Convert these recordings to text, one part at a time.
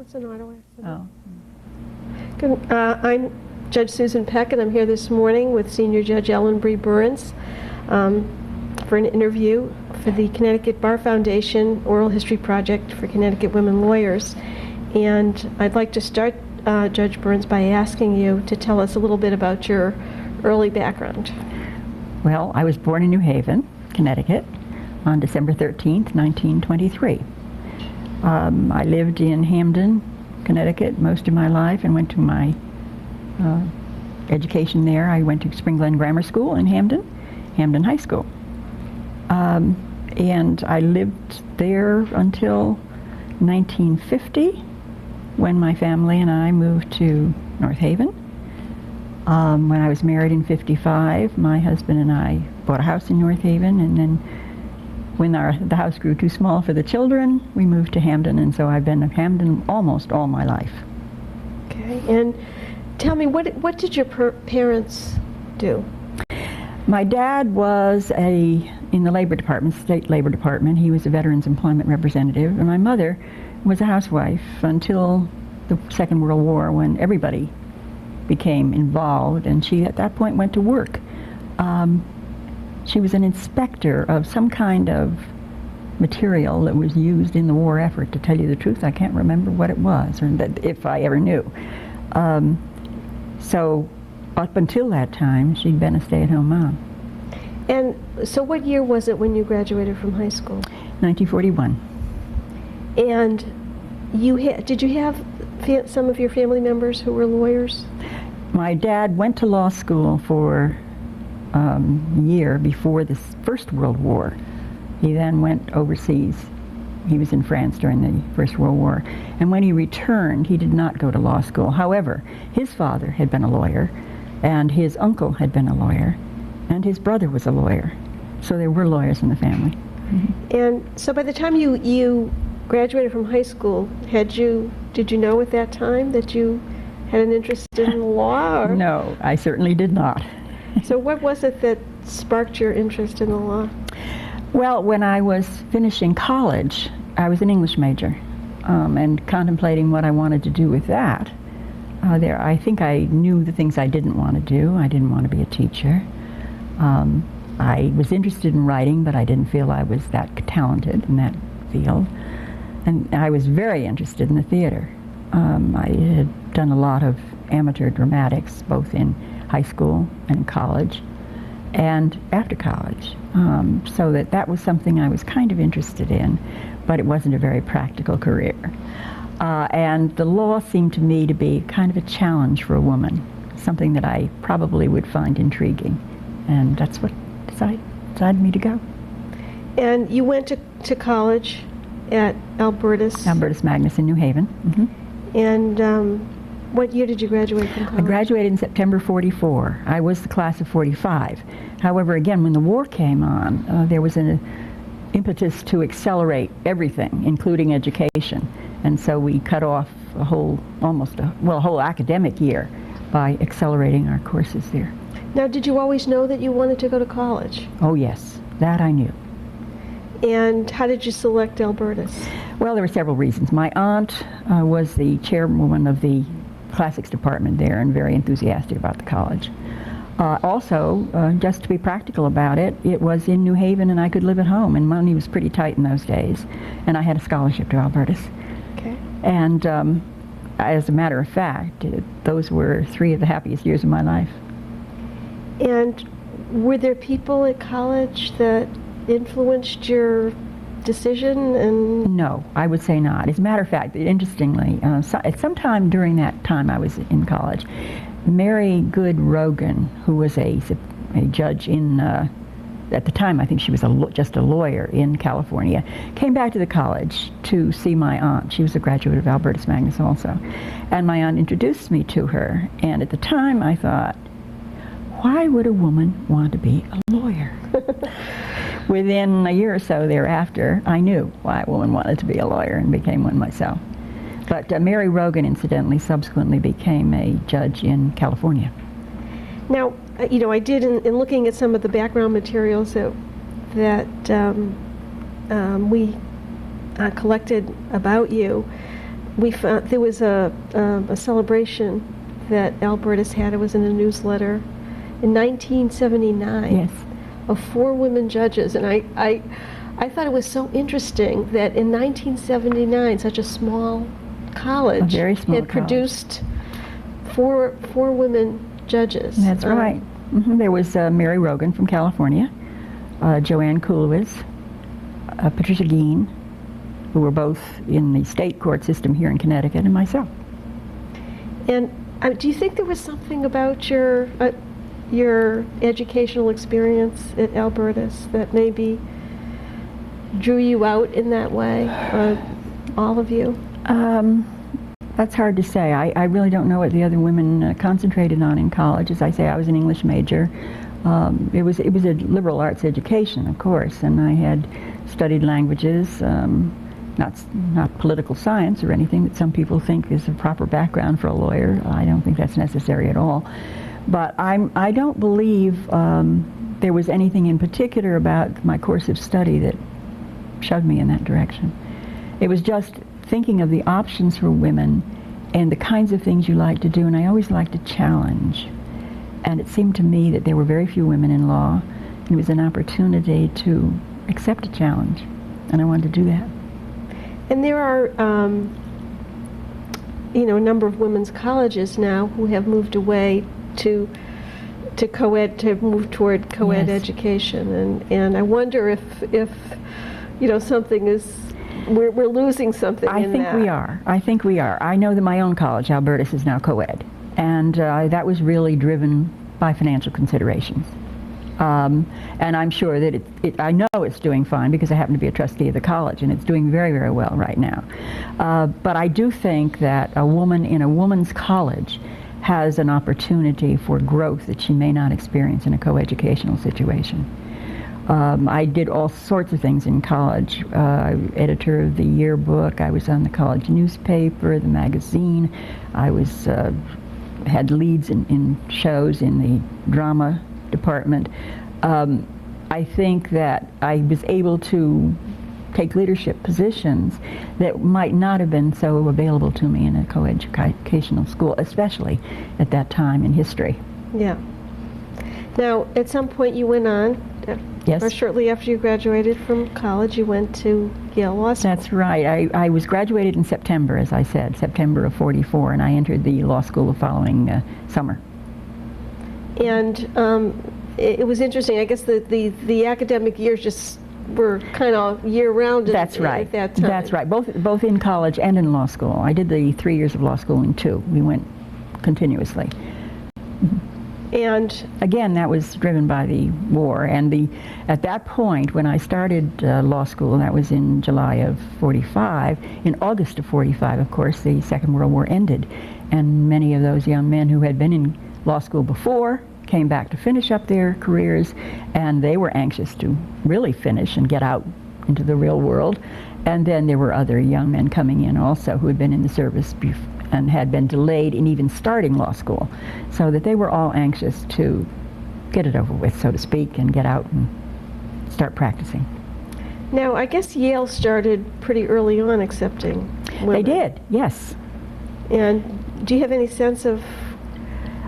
it's an auto accident. Oh. Good. I'm Judge Susan Peck, and I'm here this morning with Senior Judge Ellen Bree Burns for an interview for the Connecticut Bar Foundation Oral History Project for Connecticut Women Lawyers. And I'd like to start, Judge Burns, by asking you to tell us a little bit about your early background. Well, I was born in New Haven, Connecticut, on December 13th, 1923. I lived in Hamden, Connecticut most of my life and went to my education there. I went to Spring Glen Grammar School in Hamden, Hamden High School. And I lived there until 1950, when my family and I moved to North Haven. When I was married in 55, my husband and I bought a house in North Haven, and then when the house grew too small for the children, we moved to Hamden, and so I've been in Hamden almost all my life. Okay, and tell me, what did your parents do? My dad was in the labor department, state labor department. He was a Veterans Employment Representative, and my mother was a housewife until the Second World War, when everybody became involved, and she at that point went to work. She was an inspector of some kind of material that was used in the war effort. To tell you the truth, I can't remember what it was, or if I ever knew. So up until that time, she'd been a stay-at-home mom. And so what year was it when you graduated from high school? 1941. And did you have some of your family members who were lawyers? My dad went to law school for a year before the First World War. He then went overseas. He was in France during the First World War. And when he returned, he did not go to law school. However, his father had been a lawyer, and his uncle had been a lawyer, and his brother was a lawyer. So there were lawyers in the family. Mm-hmm. And so by the time you graduated from high school, did you know at that time that you had an interest in the law? Or? No, I certainly did not. So what was it that sparked your interest in the law? Well, when I was finishing college, I was an English major, and contemplating what I wanted to do with that. I think I knew the things I didn't want to do. I didn't want to be a teacher. I was interested in writing, but I didn't feel I was that talented in that field. And I was very interested in the theater. I had done a lot of amateur dramatics, both in high school and college, and after college. So that was something I was kind of interested in, but it wasn't a very practical career. And the law seemed to me to be kind of a challenge for a woman, something that I probably would find intriguing. And that's what decided me to go. And you went to college at Albertus Magnus in New Haven. Mm-hmm. And what year did you graduate from college? I graduated in September 44. I was the class of 45. However, again, when the war came on, there was an impetus to accelerate everything, including education. And so we cut off a whole academic year by accelerating our courses there. Now, did you always know that you wanted to go to college? Oh, yes. That I knew. And how did you select Albertus? Well, there were several reasons. My aunt was the chairwoman of the classics department there and very enthusiastic about the college. Also, just to be practical about it, it was in New Haven and I could live at home, and money was pretty tight in those days. And I had a scholarship to Albertus. Okay. And as a matter of fact, those were 3 of the happiest years of my life. And were there people at college that influenced your decision? And no, I would say not. As a matter of fact, interestingly, at some time during that time I was in college, Mary Good Rogan, who was a judge in, at the time I think she was just a lawyer in California, came back to the college to see my aunt. She was a graduate of Albertus Magnus also. And my aunt introduced me to her. And at the time I thought, why would a woman want to be a lawyer? Within a year or so thereafter, I knew why a woman wanted to be a lawyer and became one myself. But Mary Rogan, incidentally, subsequently became a judge in California. Now, I did, in looking at some of the background materials that we collected about you, we found there was a celebration that Albertus had. It was in a newsletter in 1979. Yes. Of 4 women judges, and I thought it was so interesting that in 1979, such a small college A very small had college. produced four women judges. That's right. There was Mary Rogan from California, Joanne Kulowitz, Patricia Geen, who were both in the state court system here in Connecticut, and myself. And do you think there was something about your educational experience at Albertus that maybe drew you out in that way, all of you? That's hard to say. I really don't know what the other women concentrated on in college. As I say, I was an English major. It was a liberal arts education, of course, and I had studied languages, not political science or anything that some people think is a proper background for a lawyer. I don't think that's necessary at all. But I don't believe there was anything in particular about my course of study that shoved me in that direction. It was just thinking of the options for women and the kinds of things you like to do, and I always liked to challenge. And it seemed to me that there were very few women in law, and it was an opportunity to accept a challenge, and I wanted to do that. And there are, a number of women's colleges now who have moved away to co-ed, to move toward co-ed Yes. education, and I wonder if something is we're losing something. I in think that. we are. I think we are. I know that my own college, Albertus, is now co-ed, and that was really driven by financial considerations. And I'm sure that I know it's doing fine because I happen to be a trustee of the college, and it's doing very, very well right now. But I do think that a woman in a woman's college has an opportunity for growth that she may not experience in a coeducational situation. I did all sorts of things in college. Editor of the yearbook. I was on the college newspaper, the magazine. I was had leads in shows in the drama department. I think that I was able to take leadership positions that might not have been so available to me in a coeducational school, especially at that time in history. Yeah. Now, at some point you went on, Yes. or shortly after you graduated from college, you went to Yale Law School. That's right. I was graduated in September, as I said, September of '44, and I entered the law school the following summer. And it was interesting. I guess the academic years just were kind of year-round That's right. at that time. That's right. Both in college and in law school. I did the 3 years of law school in 2. We went continuously. And Again, that was driven by the war. And at that point, when I started law school, that was in July of '45, in August of '45, of course, the Second World War ended. And many of those young men who had been in law school before came back to finish up their careers, and they were anxious to really finish and get out into the real world. And then there were other young men coming in also who had been in the service and had been delayed in even starting law school, so that they were all anxious to get it over with, so to speak, and get out and start practicing. now, I guess Yale started pretty early on accepting women. They did, yes. And do you have any sense of?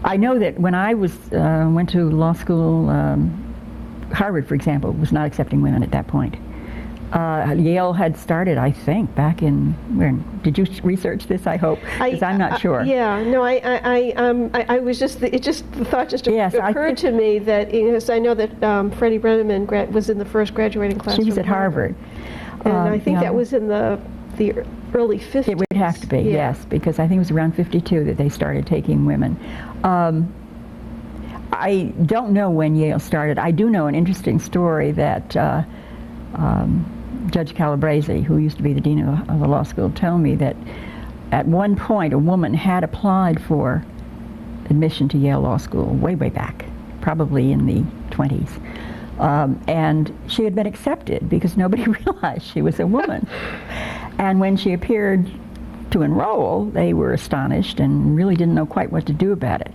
I know that when I went to law school, Harvard, for example, was not accepting women at that point. Yale had started, I think, back in, did you research this, I hope? Because I'm not sure. Yeah, no, I was just, the thought just Yes, occurred to me that, so I know that Freddie Brenneman was in the first graduating class She was from at Harvard. And I think yeah. that was in the early 50s. It would have to be, Yeah. yes, because I think it was around 52 that they started taking women. I don't know when Yale started. I do know an interesting story that Judge Calabrese, who used to be the dean of the law school, told me that at one point a woman had applied for admission to Yale Law School way, way back, probably in the 20s. And she had been accepted because nobody realized she was a woman. And when she appeared to enroll, they were astonished and really didn't know quite what to do about it.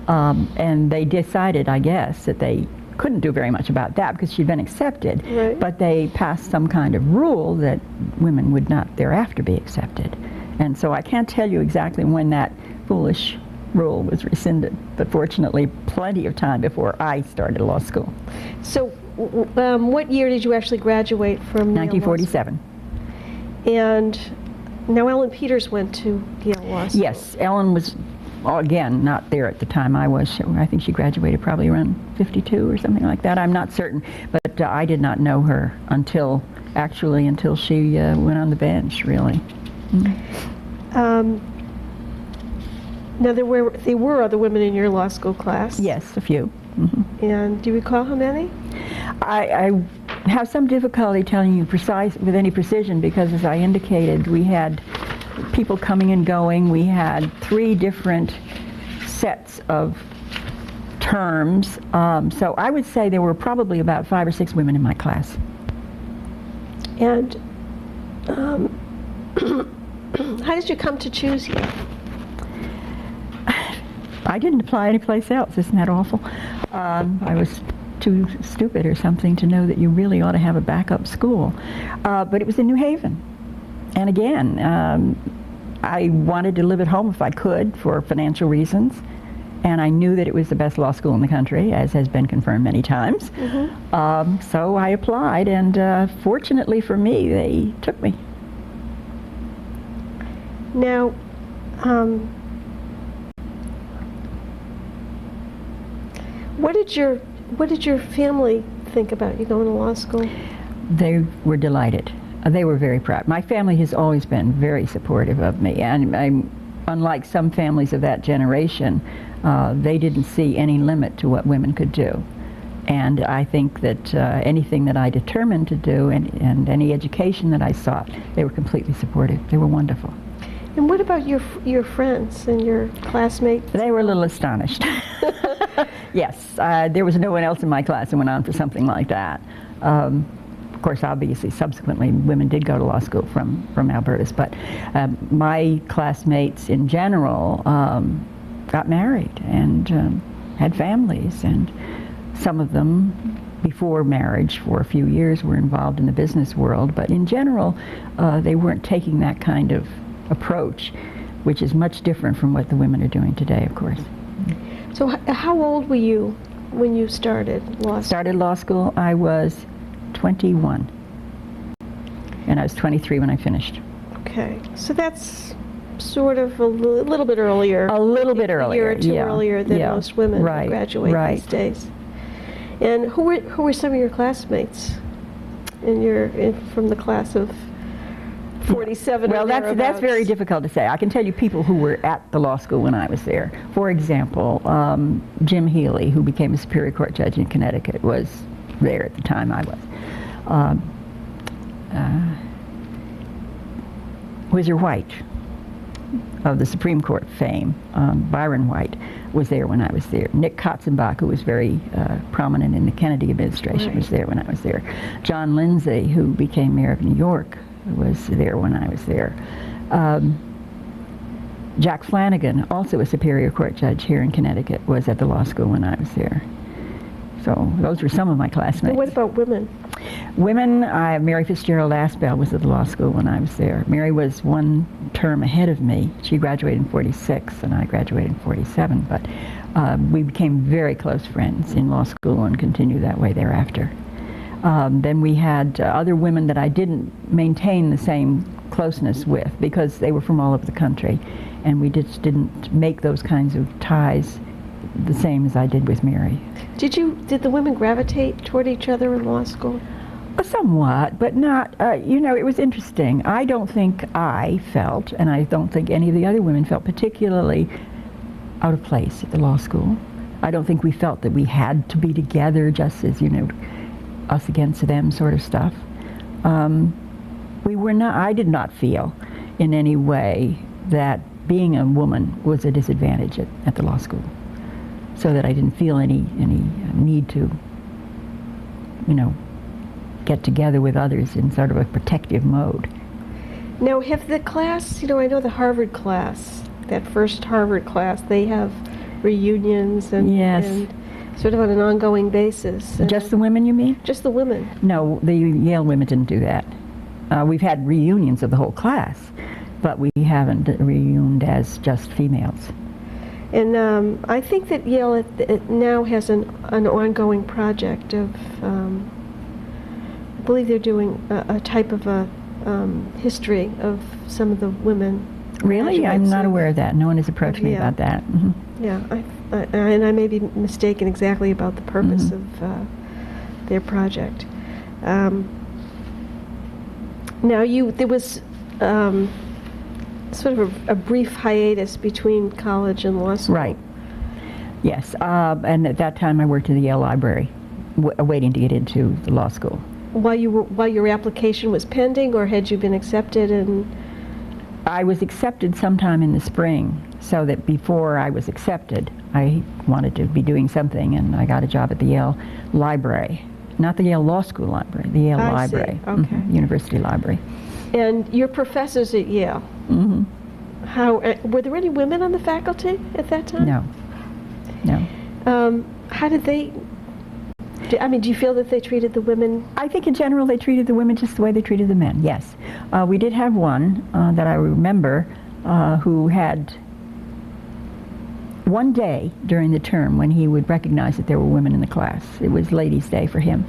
And they decided, I guess, that they couldn't do very much about that because she'd been accepted. Right. But they passed some kind of rule that women would not thereafter be accepted. And so I can't tell you exactly when that foolish rule was rescinded, but fortunately plenty of time before I started law school. So what year did you actually graduate from Yale Law School? 1947. And now Ellen Peters went to Yale Law School. Yes, Ellen was, again, not there at the time I was. I think she graduated probably around 52 or something like that. I'm not certain, but I did not know her until she went on the bench, really. Now there were other women in your law school class. Yes, a few. Mm-hmm. And do you recall how many? I have some difficulty telling you with any precision because, as I indicated, we had people coming and going. We had 3 different sets of terms. So I would say there were probably about 5 or 6 women in my class. And how did you come to choose Yale? I didn't apply anyplace else. Isn't that awful? I was too stupid or something to know that you really ought to have a backup school. But it was in New Haven. And again, I wanted to live at home if I could for financial reasons. And I knew that it was the best law school in the country, as has been confirmed many times. Mm-hmm. So I applied, and fortunately for me, they took me. Now, what did your family think about you going to law school? They were delighted. They were very proud. My family has always been very supportive of me, and unlike some families of that generation, they didn't see any limit to what women could do. And I think that anything that I determined to do and any education that I sought, they were completely supportive. They were wonderful. And what about your friends and your classmates? They were a little astonished. Yes, there was no one else in my class that went on for something like that. Of course, obviously, subsequently, women did go to law school from Alberta's, but my classmates in general got married and had families, and some of them, before marriage for a few years, were involved in the business world, but in general, they weren't taking that kind of approach, which is much different from what the women are doing today, of course. So how old were you when you started law school? Started law school, I was 21, and I was 23 when I finished. Okay, so that's sort of a little bit earlier. A little bit earlier, a year or two earlier than yeah. most women Right, graduate right. these days. And who were some of your classmates from the class of 47? Well, that's very difficult to say. I can tell you people who were at the law school when I was there. For example, Jim Healy, who became a Superior Court judge in Connecticut, was there at the time I was. Whizzer White of the Supreme Court fame, Byron White, was there when I was there. Nick Katzenbach, who was very prominent in the Kennedy administration, was there when I was there. John Lindsay, who became mayor of New York, was there when I was there. Jack Flanagan, also a Superior Court judge here in Connecticut, was at the law school when I was there. So those were some of my classmates. And what about women? Women, Mary Fitzgerald Aspel was at the law school when I was there. Mary was one term ahead of me. She graduated in 46 and I graduated in 47, but we became very close friends in law school and continued that way thereafter. Then we had other women that I didn't maintain the same closeness with because they were from all over the country, and we just didn't make those kinds of ties the same as I did with Mary. Did the women gravitate toward each other in law school? Somewhat, but not, it was interesting. I don't think I felt, and I don't think any of the other women felt particularly out of place at the law school. I don't think we felt that we had to be together just as, us against them sort of stuff. I did not feel in any way that being a woman was a disadvantage at the law school, so that I didn't feel any need to, get together with others in sort of a protective mode. Now, have the class, I know the Harvard class, that first Harvard class, they have reunions and, yes. and sort of on an ongoing basis. Just the women, you mean? Just the women. No, the Yale women didn't do that. We've had reunions of the whole class, but we haven't reunited as just females. And I think that Yale it now has an ongoing project of, I believe they're doing a type of a history of some of the women. Really? I'm not aware of that. No one has approached me Yeah. about that. Yeah, and I may be mistaken exactly about the purpose of their project. Now, there was sort of a brief hiatus between college and law school. Right. Yes. And at that time I worked in the Yale Library, waiting to get into the law school. While your application was pending, or had you been accepted? And I was accepted sometime in the spring, so that before I was accepted, I wanted to be doing something, and I got a job at the Yale Library. Not the Yale Law School Library, the Yale I see. Library. Okay. University Library. And your professors at Yale, how were there any women on the faculty at that time? No. How did they? Do you feel that they treated the women? I think in general they treated the women just the way they treated the men, yes. We did have one that I remember who had one day during the term when he would recognize that there were women in the class. It was Ladies' Day for him.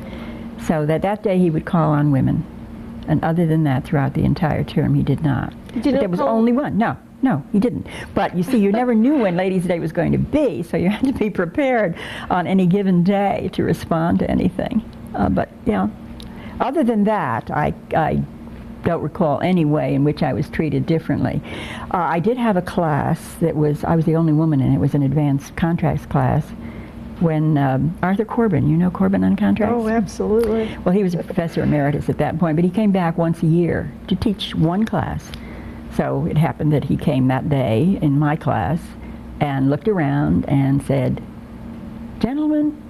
So that day he would call on women. And other than that, throughout the entire term, he did not. But there was only one. No, he didn't. But you see, you never knew when Ladies' Day was going to be, so you had to be prepared on any given day to respond to anything. But, yeah, other than that, I don't recall any way in which I was treated differently. I did have a class I was the only woman in it. It was an advanced contracts class when Arthur Corbin, you know Corbin on contracts? Oh, absolutely. Well, he was a professor emeritus at that point, but he came back once a year to teach one class. So it happened that he came that day in my class and looked around and said, "Gentlemen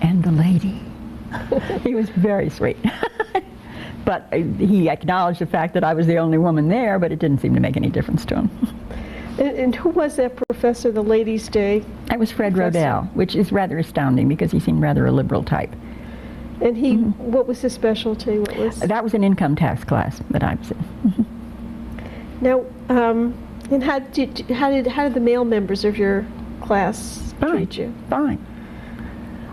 and the lady." He was very sweet. But he acknowledged the fact that I was the only woman there, but it didn't seem to make any difference to him. And who was that professor, the Ladies' Day? That was Fred Rodell, which is rather astounding because he seemed rather a liberal type. And he, what was his specialty? That was an income tax class that I was in. Now, and how did the male members of your class treat you? Fine.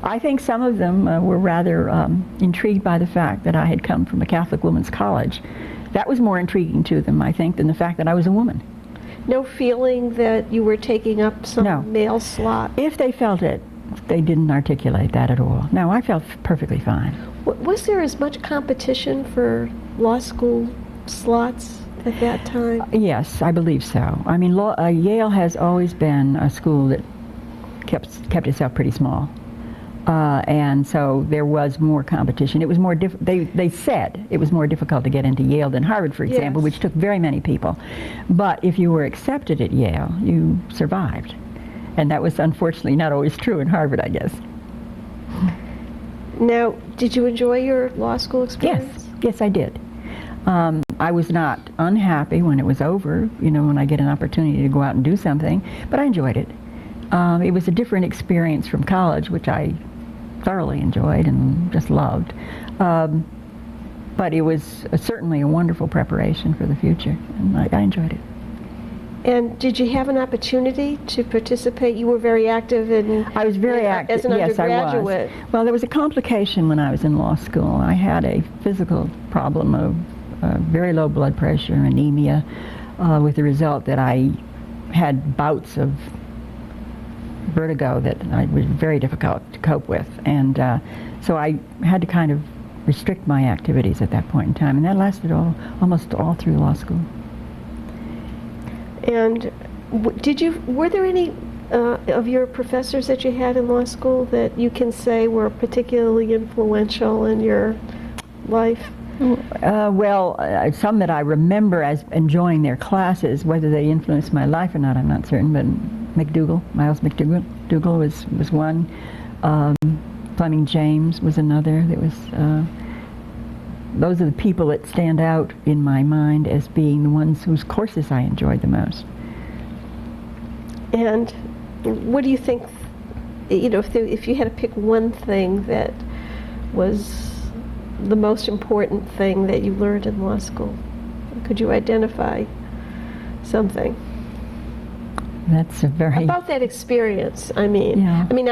I think some of them were rather intrigued by the fact that I had come from a Catholic women's college. That was more intriguing to them, I think, than the fact that I was a woman. No feeling that you were taking up some male slot? If they felt it, they didn't articulate that at all. No, I felt perfectly fine. Was there as much competition for law school slots at that time? Yes, I believe so. I mean, Yale has always been a school that kept itself pretty small. And so there was more competition. It was more they said it was more difficult to get into Yale than Harvard, for example, which took very many people. But if you were accepted at Yale, you survived. And that was unfortunately not always true in Harvard, I guess. Now, did you enjoy your law school experience? Yes, I did. I was not unhappy when it was over, when I get an opportunity to go out and do something, but I enjoyed it. It was a different experience from college, which I thoroughly enjoyed and just loved. But it was certainly a wonderful preparation for the future, and I enjoyed it. And did you have an opportunity to participate? You were very active I was very active. As an undergraduate. I was. Well, there was a complication when I was in law school. I had a physical problem of very low blood pressure, anemia, with the result that I had bouts of vertigo that was very difficult to cope with. And so I had to kind of restrict my activities at that point in time, and that lasted almost all through law school. And were there any of your professors that you had in law school that you can say were particularly influential in your life? Some that I remember as enjoying their classes. Whether they influenced my life or not, I'm not certain, but Miles McDougall was one. Fleming James was another. Those are the people that stand out in my mind as being the ones whose courses I enjoyed the most. And what do you think, if you had to pick one thing that was the most important thing that you learned in law school, could you identify? something. That's a very... About that experience, I mean. Yeah. I mean,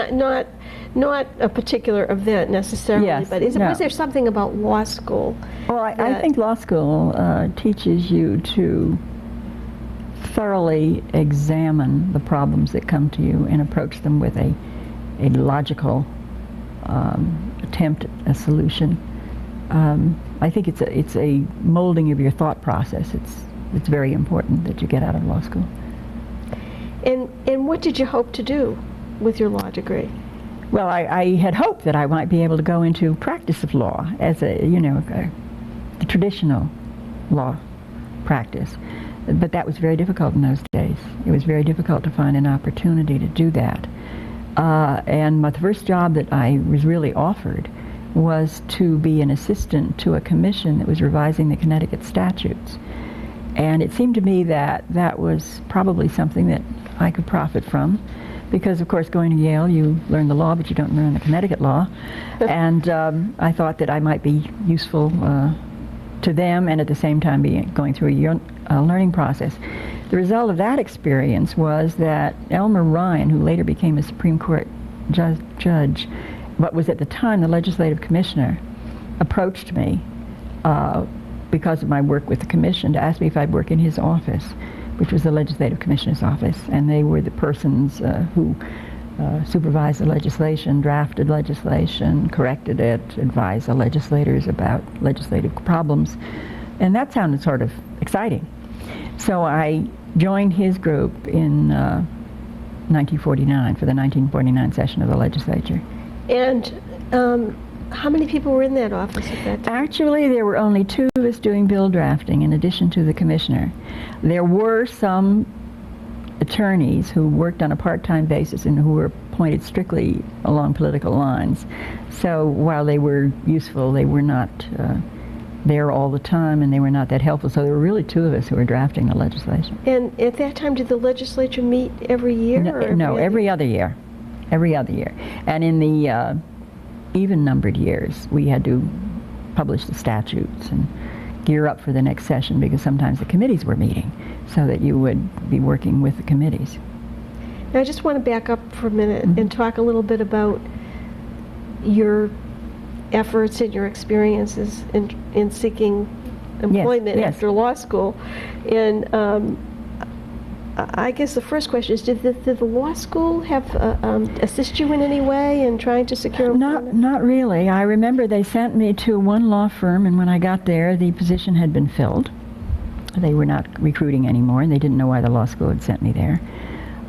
not a particular event necessarily, Yes, but no. was there something about law school? Well, I think law school teaches you to thoroughly examine the problems that come to you and approach them with a logical attempt at a solution. I think it's a molding of your thought process. It's very important that you get out of law school. And what did you hope to do with your law degree? Well, I had hoped that I might be able to go into practice of law as the traditional law practice. But that was very difficult in those days. It was very difficult to find an opportunity to do that. And the first job that I was really offered was to be an assistant to a commission that was revising the Connecticut statutes. And it seemed to me that that was probably something that I could profit from, because of course going to Yale you learn the law but you don't learn the Connecticut law. And I thought that I might be useful to them and at the same time be going through a learning process. The result of that experience was that Elmer Ryan, who later became a Supreme Court judge, but was at the time the legislative commissioner, approached me because of my work with the commission to ask me if I'd work in his office, which was the legislative commissioner's office, and they were the persons who supervised the legislation, drafted legislation, corrected it, advised the legislators about legislative problems, and that sounded sort of exciting. So I joined his group in 1949 for the 1949 session of the legislature. And how many people were in that office at that time? Actually, there were only two of us doing bill drafting in addition to the commissioner. There were some attorneys who worked on a part-time basis and who were appointed strictly along political lines. So while they were useful, they were not there all the time and they were not that helpful. So there were really two of us who were drafting the legislation. And at that time, did the legislature meet every year? No, every other year. Every other year. And in the even-numbered years, we had to publish the statutes and gear up for the next session because sometimes the committees were meeting, so that you would be working with the committees. Now, I just want to back up for a minute and talk a little bit about your efforts and your experiences in seeking employment after law school. And I guess the first question is, did the law school have assist you in any way in trying to secure employment? Not really. I remember they sent me to one law firm, and when I got there, the position had been filled. They were not recruiting anymore, and they didn't know why the law school had sent me there.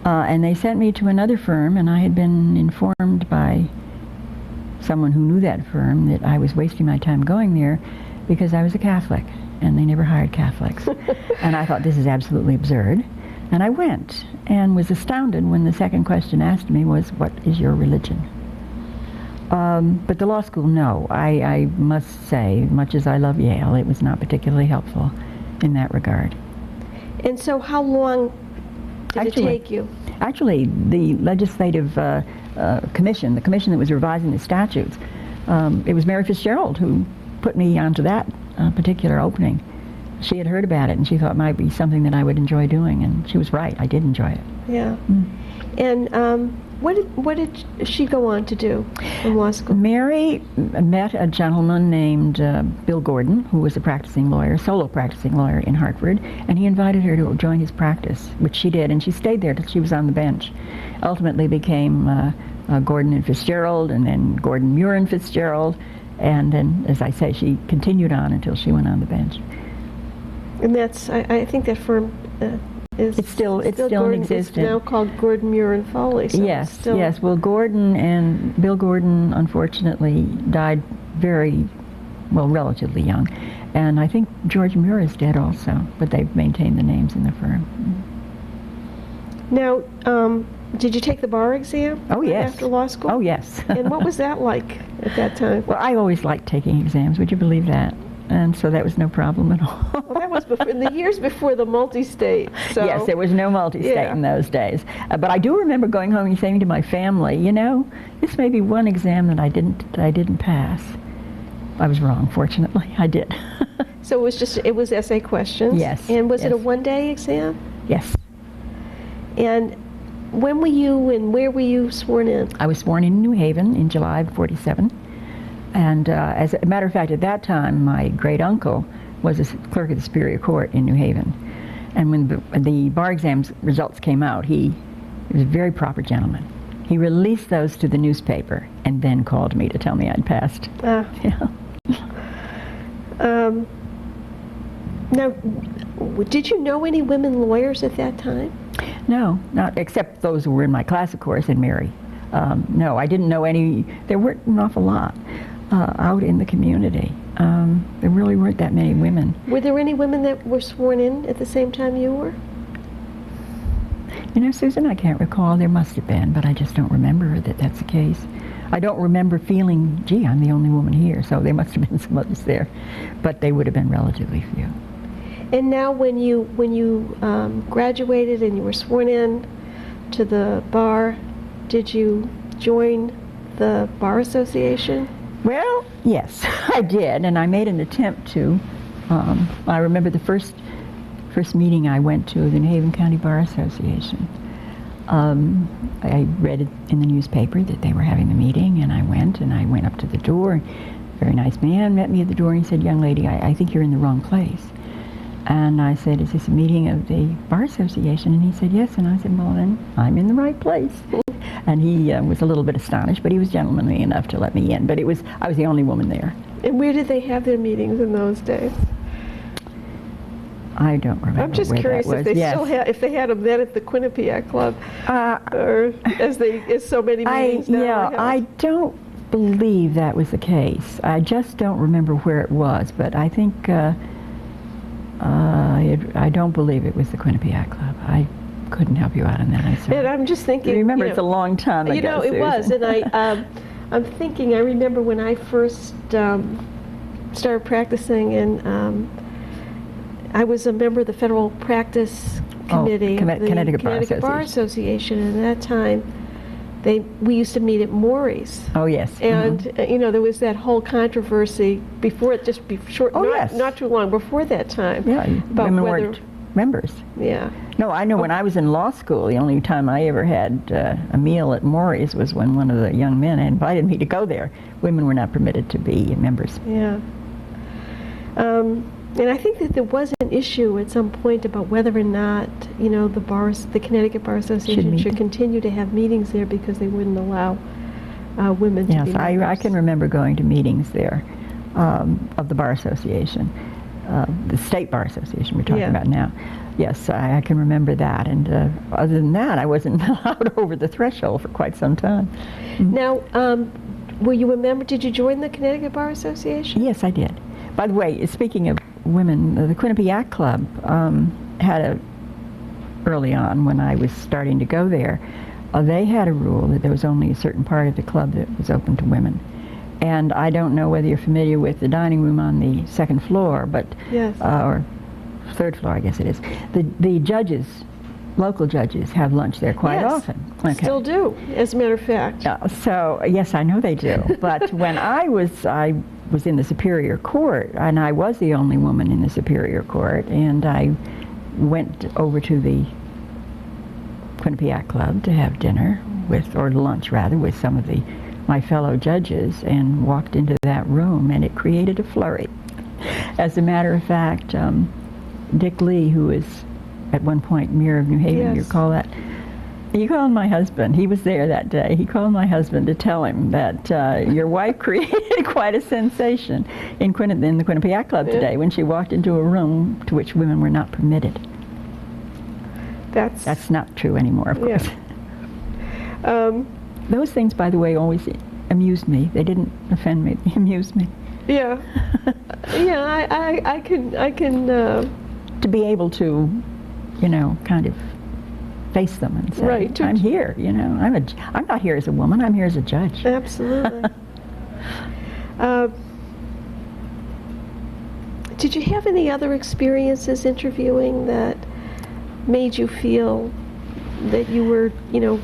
And they sent me to another firm, and I had been informed by someone who knew that firm that I was wasting my time going there because I was a Catholic, and they never hired Catholics. And I thought, this is absolutely absurd. And I went and was astounded when the second question asked me was, what is your religion? But the law school, no. I must say, much as I love Yale, it was not particularly helpful in that regard. And so how long did it take you? Actually, the legislative commission, the commission that was revising the statutes, it was Mary Fitzgerald who put me onto that particular opening. She had heard about it, and she thought it might be something that I would enjoy doing, and she was right. I did enjoy it. Yeah. And what did she go on to do in law school? Mary met a gentleman named Bill Gordon, who was a practicing lawyer, solo practicing lawyer in Hartford, and he invited her to join his practice, which she did, and she stayed there till she was on the bench. Ultimately became Gordon and Fitzgerald, and then Gordon, Muir and Fitzgerald, and then, as I say, she continued on until she went on the bench. And that's, I think that firm is still in existence. It's now called Gordon, Muir and Foley. So yes. Well, Bill Gordon, unfortunately, died relatively young, and I think George Muir is dead also. But they've maintained the names in the firm. Now, did you take the bar exam? Oh, yes. After law school? Oh, yes. And what was that like at that time? Well, I always liked taking exams. Would you believe that? And so that was no problem at all. Well, that was in the years before the multi-state. So. Yes, there was no multi-state in those days. But I do remember going home and saying to my family, this may be one exam that I didn't pass. I was wrong, fortunately. I did. So it was essay questions? Yes. And was it a one-day exam? Yes. And when were you and where were you sworn in? I was sworn in New Haven in July of '47. And as a matter of fact, at that time, my great uncle was a clerk of the Superior Court in New Haven. And when the bar exams results came out, he was a very proper gentleman. He released those to the newspaper and then called me to tell me I'd passed. Yeah. Now, did you know any women lawyers at that time? No, not except those who were in my class, of course, and Mary. No, I didn't know any. There weren't an awful lot out in the community. There really weren't that many women. Were there any women that were sworn in at the same time you were? You know, Susan, I can't recall. There must have been, but I just don't remember that that's the case. I don't remember feeling, gee, I'm the only woman here, so there must have been some others there. But they would have been relatively few. And now when you graduated and you were sworn in to the bar, did you join the Bar Association? Well, yes, I did, and I made an attempt to. I remember the first meeting I went to, the New Haven County Bar Association. I read it in the newspaper that they were having the meeting, and I went up to the door. A very nice man met me at the door, and he said, "Young lady, I think you're in the wrong place." And I said, "Is this a meeting of the Bar Association?" And he said, "Yes." And I said, "Well, then I'm in the right place." And he was a little bit astonished, but he was gentlemanly enough to let me in. But I was the only woman there. And where did they have their meetings in those days? I don't remember. I'm just where curious that was. if they Yes. still had, if they had them then at the Quinnipiac Club, or as so many meetings now. Yeah, I don't believe that was the case. I just don't remember where it was, but I think I don't believe it was the Quinnipiac Club. I couldn't help you out on that. I'm sorry. And I'm just thinking. Remember, it's a long time ago. You know, it was, and I'm thinking. I remember when I first started practicing, and I was a member of the Federal Practice Committee of the Connecticut Bar Association, and at that time, we used to meet at Maury's. Oh yes. And you know, there was that whole controversy before it, yes. not too long before that time. Yeah, about women whether, weren't members. Yeah. No, I know when I was in law school, the only time I ever had a meal at Maury's was when one of the young men invited me to go there. Women were not permitted to be members. Yeah. And I think that there was an issue at some point about whether or not, you know, the Connecticut Bar Association should continue to have meetings there because they wouldn't allow women to be members. Yes, I can remember going to meetings there of the Bar Association, the State Bar Association we're talking about now. Yes, I can remember that. And other than that, I wasn't allowed over the threshold for quite some time. Now, were you a member? Did you join the Connecticut Bar Association? Yes, I did. By the way, speaking of women, the Quinnipiac Club had early on when I was starting to go there, they had a rule that there was only a certain part of the club that was open to women. And I don't know whether you're familiar with the dining room on the second floor, but yes. Or third floor, I guess it is. The judges, local judges, have lunch there quite often. Okay. Still do, as a matter of fact. So yes, I know they do. But when I was in the Superior Court, and I was the only woman in the Superior Court, and I went over to the Quinnipiac Club to have dinner or lunch rather, with some of my fellow judges, and walked into that room, and it created a flurry. As a matter of fact, Dick Lee, who was at one point Mayor of New Haven, you recall that? He called my husband. He was there that day. He called my husband to tell him that your wife created quite a sensation in the Quinnipiac Club today when she walked into a room to which women were not permitted. That's not true anymore, of course. Those things, by the way, always amused me. They didn't offend me. They amused me. Yeah. Yeah, I can to be able to, you know, kind of face them and say, I'm here, you know. I'm not here as a woman, I'm here as a judge. Absolutely. Did you have any other experiences interviewing that made you feel that you were, you know,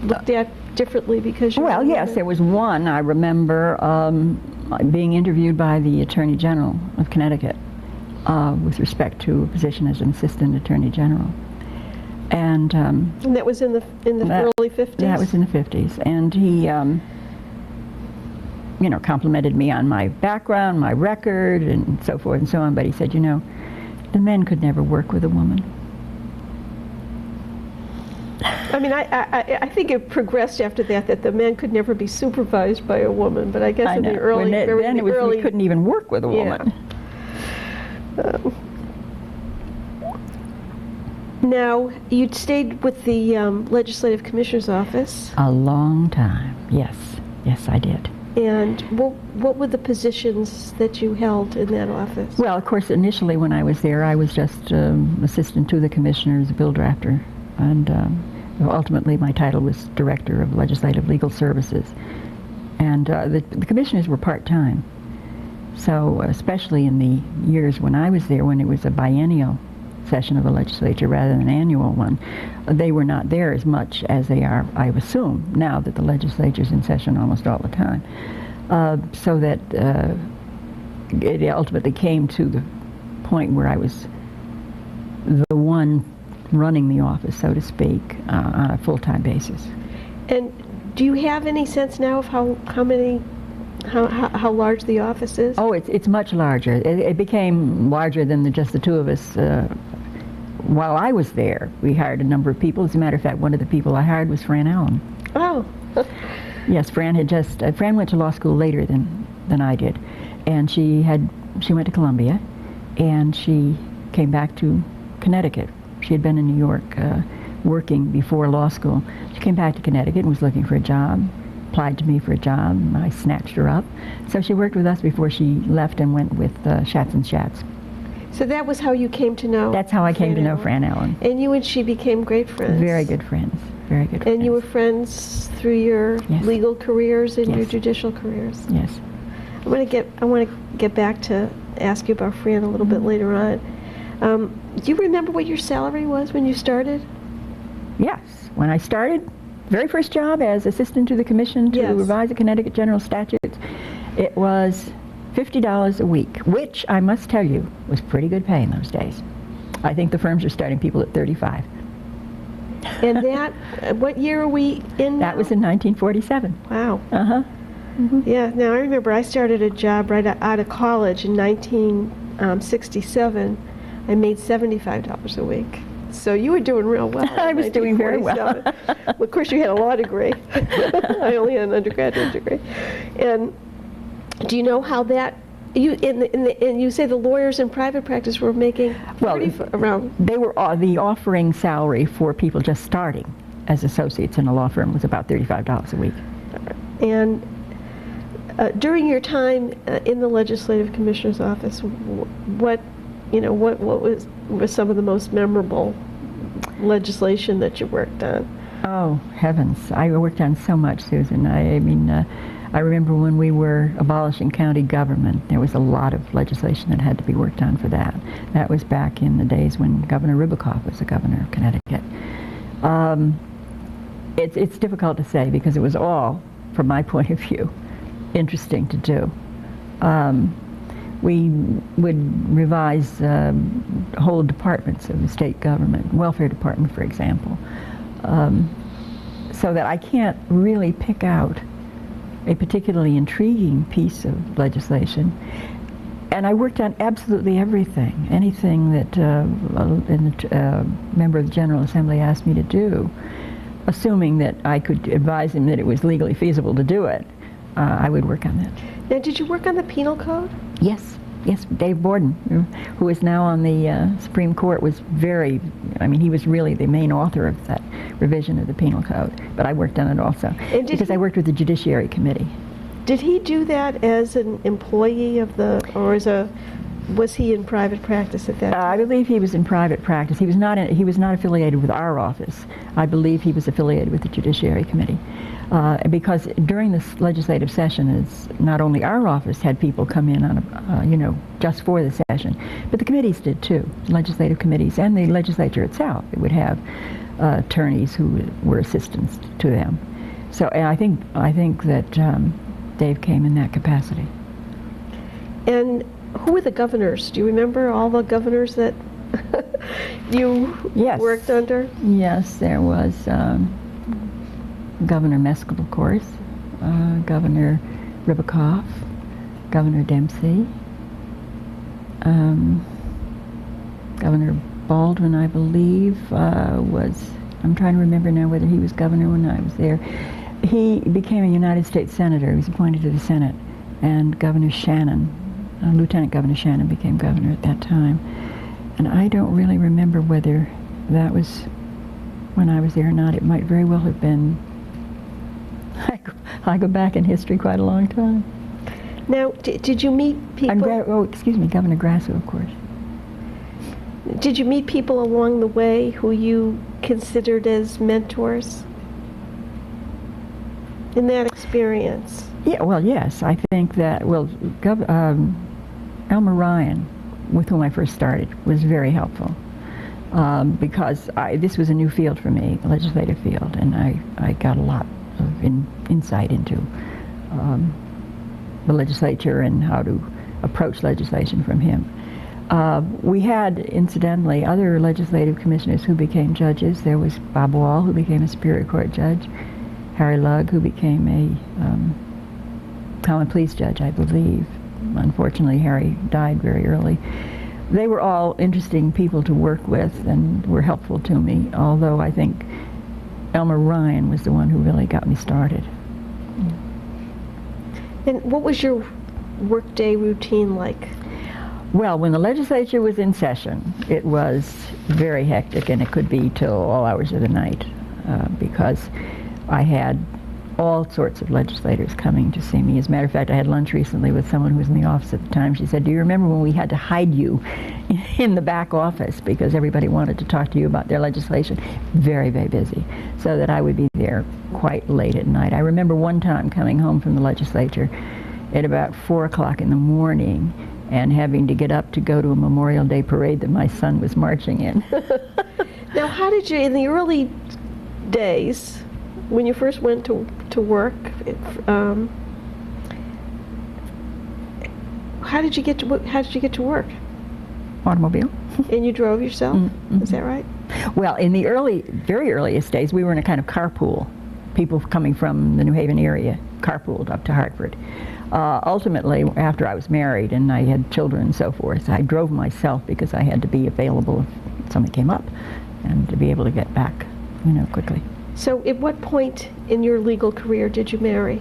looked at differently because you were a woman? Yes, there was one. I remember being interviewed by the Attorney General of Connecticut with respect to a position as an Assistant Attorney General. And And that was in the early 50s? that was in the 50s. And he, complimented me on my background, my record, and so forth and so on. But he said, the men could never work with a woman. I mean, I think it progressed after that the men could never be supervised by a woman, but I guess in the early... Then it was we couldn't even work with a woman. Now, you'd stayed with the Legislative Commissioner's office. A long time, yes. Yes, I did. And what were the positions that you held in that office? Well, of course, initially when I was there, I was just assistant to the commissioners, bill drafter, and ultimately my title was Director of Legislative Legal Services. And the commissioners were part-time. So especially in the years when I was there, when it was a biennial session of the legislature rather than an annual one, they were not there as much as they are, I assume, now that the legislature's in session almost all the time. So that it ultimately came to the point where I was the one running the office, so to speak, on a full-time basis. And do you have any sense now of how large the office is? Oh, it's much larger. It became larger than just the two of us. While I was there, we hired a number of people. As a matter of fact, one of the people I hired was Fran Allen. Oh. Yes, Fran went to law school later than I did, and she went to Columbia, and she came back to Connecticut. She had been in New York working before law school. She came back to Connecticut and was looking for a job, applied to me for a job, and I snatched her up. So she worked with us before she left and went with Schatz and Schatz. So that was how you came to know That's how I came to know Fran Allen. And you and she became great friends? Very good friends. Very good friends. And you were friends through your legal careers and your judicial careers? Yes. I want to get back to ask you about Fran a little bit later on. Do you remember what your salary was when you started? Yes. When I started, very first job as assistant to the commission to revise the Connecticut General Statutes, it was $50 a week, which I must tell you was pretty good pay in those days. I think the firms are starting people at $35. And that, what year are we in now? That was in 1947. Wow. Uh-huh. Mm-hmm. Yeah, now I remember I started a job right out of college in 1967. I made $75 a week. So you were doing real well. I was doing very well. Well, of course, you had a law degree. I only had an undergraduate degree. And do you know how that, and you say the lawyers in private practice were making around? They were, the offering salary for people just starting as associates in a law firm was about $35 a week. And during your time in the Legislative Commissioner's office, what was some of the most memorable legislation that you worked on? Oh, heavens. I worked on so much, Susan. I mean, I remember when we were abolishing county government, there was a lot of legislation that had to be worked on for that. That was back in the days when Governor Rubakoff was the governor of Connecticut. It's difficult to say because it was all, from my point of view, interesting to do. We would revise whole departments of the state government, welfare department, for example, so that I can't really pick out a particularly intriguing piece of legislation. And I worked on absolutely everything, anything that a member of the General Assembly asked me to do, assuming that I could advise him that it was legally feasible to do it. I would work on that. Now, did you work on the penal code? Yes. Dave Borden, who is now on the Supreme Court, was he was really the main author of that revision of the penal code. But I worked on it also, because I worked with the Judiciary Committee. Did he do that as an employee of was he in private practice at that time? I believe he was in private practice. He was not affiliated with our office. I believe he was affiliated with the Judiciary Committee. Because during this legislative session, not only our office had people come in on just for the session, but the committees did too, legislative committees, and the legislature itself. It would have attorneys who were assistants to them. So and I think that Dave came in that capacity. And who were the governors? Do you remember all the governors that you Yes. worked under? Yes, there was Governor Meskel, of course, Governor Ribicoff, Governor Dempsey, Governor Baldwin, I believe, I'm trying to remember now whether he was governor when I was there. He became a United States Senator. He was appointed to the Senate. And Governor Shannon, Lieutenant Governor Shannon became governor at that time. And I don't really remember whether that was when I was there or not. It might very well have been. I go back in history quite a long time. Now, did you meet people? Governor Grasso, of course. Did you meet people along the way who you considered as mentors in that experience? Yeah, well, yes. I think that, Elmer Ryan, with whom I first started, was very helpful because this was a new field for me, a legislative field, and I got a lot of insight into the legislature and how to approach legislation from him. We had, incidentally, other legislative commissioners who became judges. There was Bob Wall, who became a Superior Court judge, Harry Lugg, who became a common pleas judge, I believe. Unfortunately, Harry died very early. They were all interesting people to work with and were helpful to me, although I think Elmer Ryan was the one who really got me started. And what was your workday routine like? Well, when the legislature was in session, it was very hectic, and it could be till all hours of the night because I had all sorts of legislators coming to see me. As a matter of fact, I had lunch recently with someone who was in the office at the time. She said, "Do you remember when we had to hide you in the back office because everybody wanted to talk to you about their legislation?" Very, very busy, so that I would be there quite late at night. I remember one time coming home from the legislature at about 4 o'clock in the morning and having to get up to go to a Memorial Day parade that my son was marching in. Now, how did you, in the early days, when you first went to work, how did you get to work? Automobile. And you drove yourself? Mm-hmm. Is that right? Well, in the very earliest days, we were in a kind of carpool. People coming from the New Haven area carpooled up to Hartford. Ultimately, after I was married and I had children and so forth, I drove myself because I had to be available if something came up and to be able to get back, quickly. So at what point in your legal career did you marry?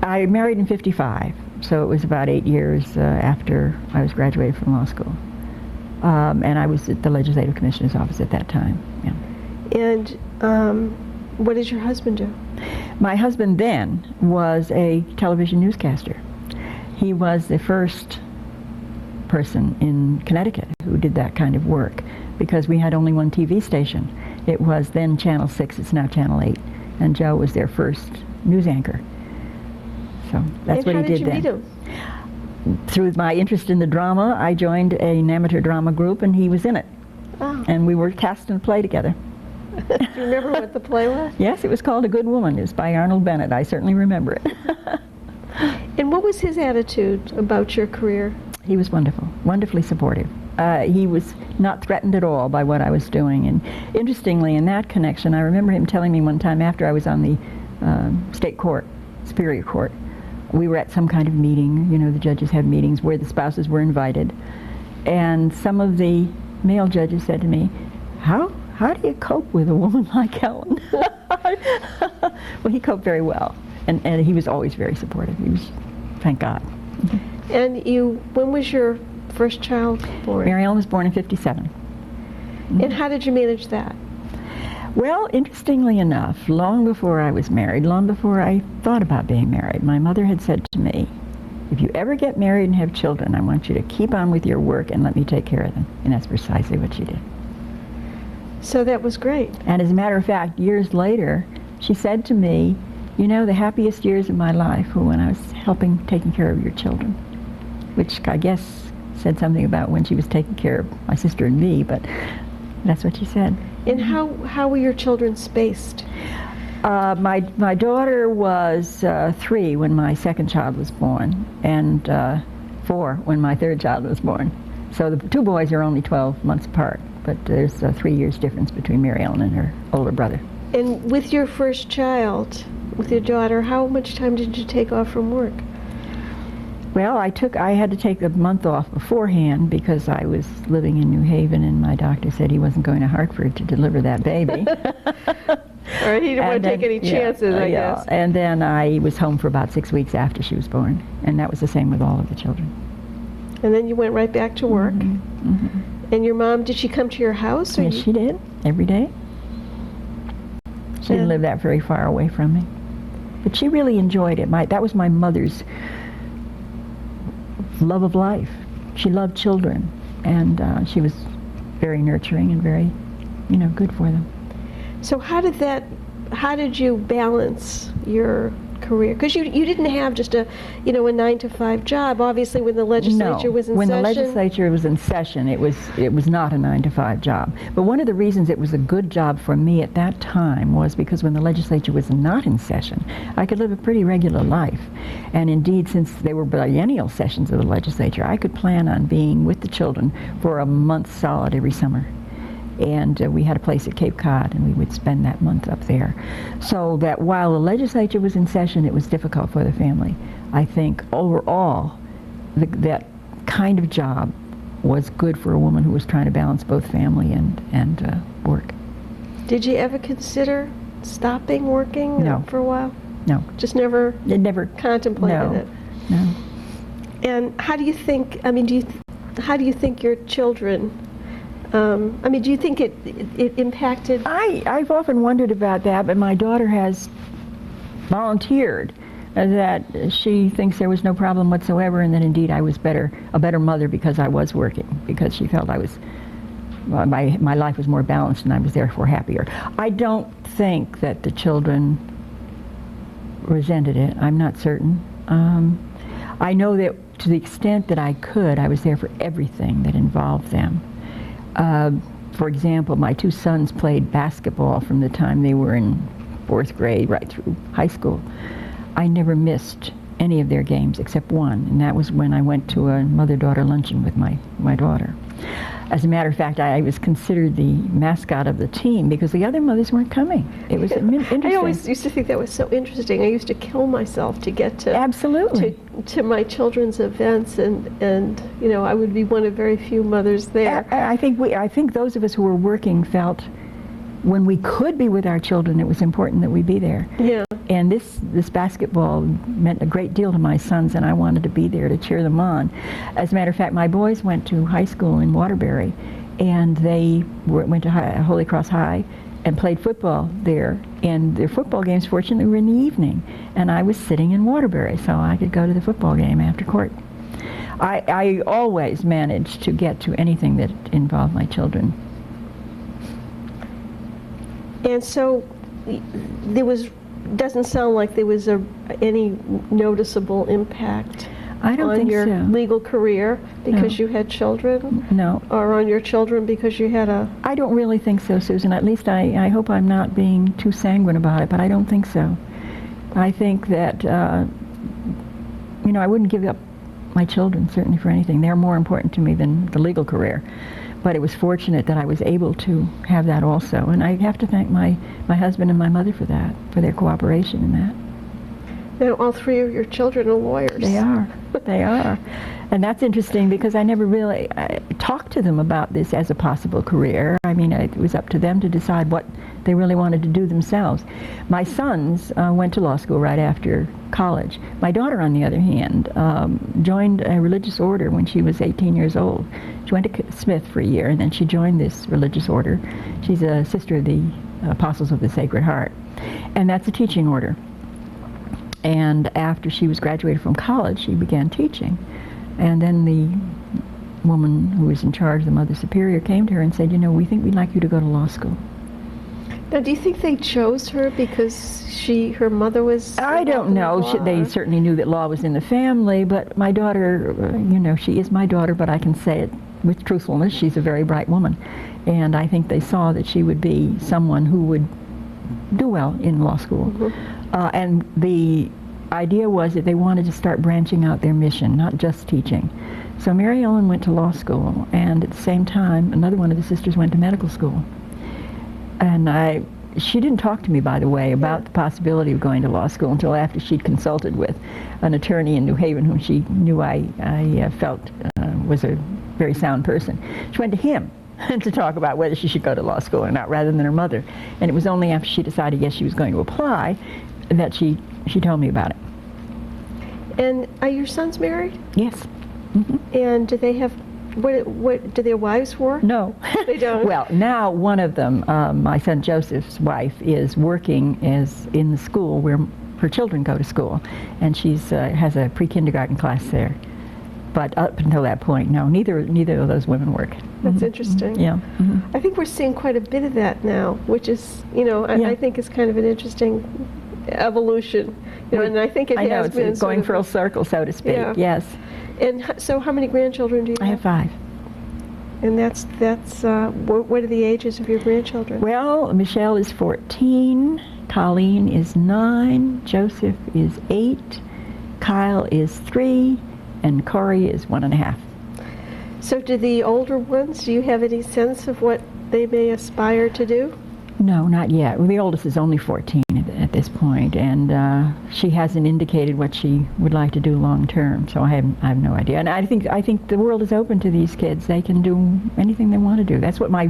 I married in 55, so it was about 8 years after I was graduated from law school. And I was at the Legislative Commissioner's office at that time. Yeah. And what did your husband do? My husband then was a television newscaster. He was the first person in Connecticut who did that kind of work because we had only one TV station. It was then Channel 6, it's now Channel 8, and Joe was their first news anchor. So that's what he did then. And how did you meet him? Through my interest in the drama, I joined an amateur drama group and he was in it. Oh. And we were cast in a play together. Do you remember what the play was? Yes, it was called A Good Woman. It was by Arnold Bennett. I certainly remember it. And what was his attitude about your career? He was wonderful, wonderfully supportive. He was not threatened at all by what I was doing. And interestingly, in that connection, I remember him telling me one time after I was on the state court, Superior Court, we were at some kind of meeting. The judges had meetings where the spouses were invited. And some of the male judges said to me, How do you cope with a woman like Ellen? Well, he coped very well. And he was always very supportive. He was, thank God. And when was your first child born? Mary Ellen was born in 57. And how did you manage that? Well, interestingly enough, long before I was married, long before I thought about being married, my mother had said to me, if you ever get married and have children, I want you to keep on with your work and let me take care of them. And that's precisely what she did. So that was great. And as a matter of fact, years later, she said to me, the happiest years of my life were when I was taking care of your children, which I guess said something about when she was taking care of my sister and me, but that's what she said. And how were your children spaced? My daughter was 3 when my second child was born, and 4 when my third child was born. So the two boys are only 12 months apart, but there's 3 years difference between Mary Ellen and her older brother. And with your first child, with your daughter, how much time did you take off from work? Well, I had to take a month off beforehand because I was living in New Haven, and my doctor said he wasn't going to Hartford to deliver that baby. All right, he didn't want to take any chances, I guess. And then I was home for about 6 weeks after she was born, and that was the same with all of the children. And then you went right back to work. Mm-hmm. Mm-hmm. And your mom, did she come to your house? Or Yes, she did, every day. She didn't live that very far away from me. But she really enjoyed it. That was my mother's love of life. She loved children, and she was very nurturing and very, good for them. So how did you balance your career? Because you didn't have just a 9-to-5 job. Obviously, when the legislature was in when session. the legislature was in session, it was not a 9-to-5 job. But one of the reasons it was a good job for me at that time was because when the legislature was not in session, I could live a pretty regular life. And indeed, since they were biennial sessions of the legislature, I could plan on being with the children for a month solid every summer. And we had a place at Cape Cod, and we would spend that month up there. So that while the legislature was in session, it was difficult for the family. I think overall, that kind of job was good for a woman who was trying to balance both family and work. Did you ever consider stopping working No. for a while? No. Just never It never contemplated it? No. And how do you think, how do you think your children, do you think it impacted? I've often wondered about that, but my daughter has volunteered that she thinks there was no problem whatsoever, and that indeed I was a better mother because I was working, because she felt my life was more balanced and I was therefore happier. I don't think that the children resented it. I'm not certain. I know that to the extent that I could, I was there for everything that involved them. For example, my two sons played basketball from the time they were in 4th grade right through high school. I never missed any of their games except one, and that was when I went to a mother-daughter luncheon with my daughter. As a matter of fact, I was considered the mascot of the team because the other mothers weren't coming. It was interesting. I always used to think that was so interesting. I used to kill myself to get to Absolutely. to my children's events, and I would be one of very few mothers there. I think those of us who were working felt when we could be with our children, it was important that we be there. Yeah. And this basketball meant a great deal to my sons, and I wanted to be there to cheer them on. As a matter of fact, my boys went to high school in Waterbury, and they went to Holy Cross High and played football there. And their football games, fortunately, were in the evening, and I was sitting in Waterbury, so I could go to the football game after court. I always managed to get to anything that involved my children. And so doesn't sound like there was any noticeable impact I don't on think your so. legal career because No. you had children? No. Or on your children because you had a... I don't really think so, Susan. At least I hope I'm not being too sanguine about it, but I don't think so. I think that, I wouldn't give up my children, certainly for anything. They're more important to me than the legal career. But it was fortunate that I was able to have that also. And I have to thank my husband and my mother for that, for their cooperation in that. Now, all three of your children are lawyers. They are. They are. And that's interesting because I never really talked to them about this as a possible career. I mean, it was up to them to decide what they really wanted to do themselves. My sons went to law school right after college. My daughter, on the other hand, joined a religious order when she was 18 years old. She went to Smith for a year, and then she joined this religious order. She's a sister of the Apostles of the Sacred Heart. And that's a teaching order. And after she was graduated from college, she began teaching. And then the woman who was in charge, the Mother Superior, came to her and said, we think we'd like you to go to law school. Now, do you think they chose her because her mother was... I don't know. They certainly knew that law was in the family, but my daughter, she is my daughter, but I can say it with truthfulness, she's a very bright woman. And I think they saw that she would be someone who would do well in law school. Mm-hmm. And the idea was that they wanted to start branching out their mission, not just teaching. So Mary Ellen went to law school, and at the same time, another one of the sisters went to medical school. And she didn't talk to me, by the way, about the possibility of going to law school until after she'd consulted with an attorney in New Haven whom she knew I felt was a very sound person. She went to him to talk about whether she should go to law school or not, rather than her mother. And it was only after she decided, yes, she was going to apply, that she told me about it. And are your sons married? Yes. Mm-hmm. And do they have, what do their wives work? No. They don't? Well, now one of them, my son Joseph's wife, is working in the school where her children go to school, and she's has a pre-kindergarten class there. But up until that point, no, neither of those women work. That's interesting. Yeah. Mm-hmm. I think we're seeing quite a bit of that now, which is, I think is kind of an interesting evolution. And I think it has been it's going full circle, so to speak. Yeah. Yes. And so, how many grandchildren do you have? I have 5. And that's what are the ages of your grandchildren? Well, Michelle is 14, Colleen is 9, Joseph is 8, Kyle is 3, and Corey is 1.5. So do the older ones, do you have any sense of what they may aspire to do? No, not yet. Well, the oldest is only 14 at this point, and she hasn't indicated what she would like to do long term. So I have no idea. And I think the world is open to these kids. They can do anything they want to do. That's what my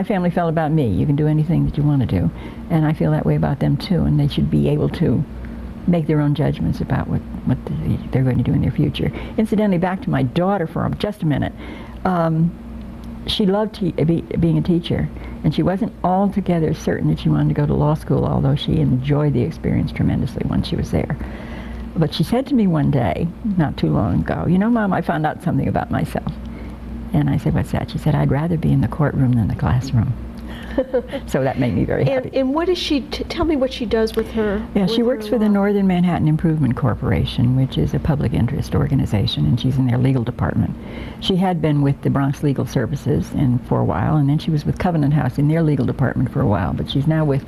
family felt about me. You can do anything that you want to do, and I feel that way about them too. And they should be able to make their own judgments about what they're going to do in their future. Incidentally, back to my daughter for just a minute. She loved being a teacher, and she wasn't altogether certain that she wanted to go to law school, although she enjoyed the experience tremendously when she was there. But she said to me one day, not too long ago, Mom, I found out something about myself. And I said, what's that? She said, I'd rather be in the courtroom than the classroom. So that made me very happy. And what is she, tell me what she does with her. Yeah, she works for the Northern Manhattan Improvement Corporation, which is a public interest organization, and she's in their legal department. She had been with the Bronx Legal Services for a while, and then she was with Covenant House in their legal department for a while, but she's now with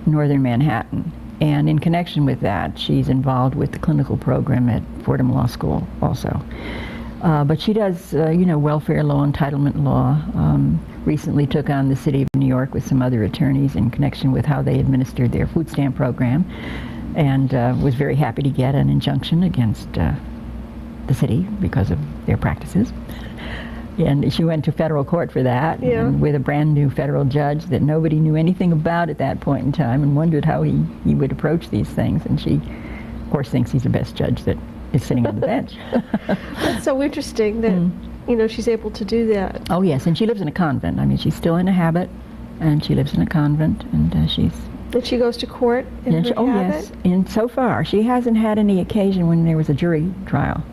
Northern Manhattan. And in connection with that, she's involved with the clinical program at Fordham Law School also. But she does, welfare law, entitlement law. Recently took on the city of New York with some other attorneys in connection with how they administered their food stamp program, and was very happy to get an injunction against the city because of their practices. And she went to federal court for that, and with a brand new federal judge that nobody knew anything about at that point in time, and wondered how he would approach these things. And she, of course, thinks he's the best judge that is sitting on the bench. That's so interesting that she's able to do that. Oh yes, and she lives in a convent. I mean, she's still in a habit, and she lives in a convent, and she's. And she goes to court in her habit? Oh yes, and so far she hasn't had any occasion when there was a jury trial.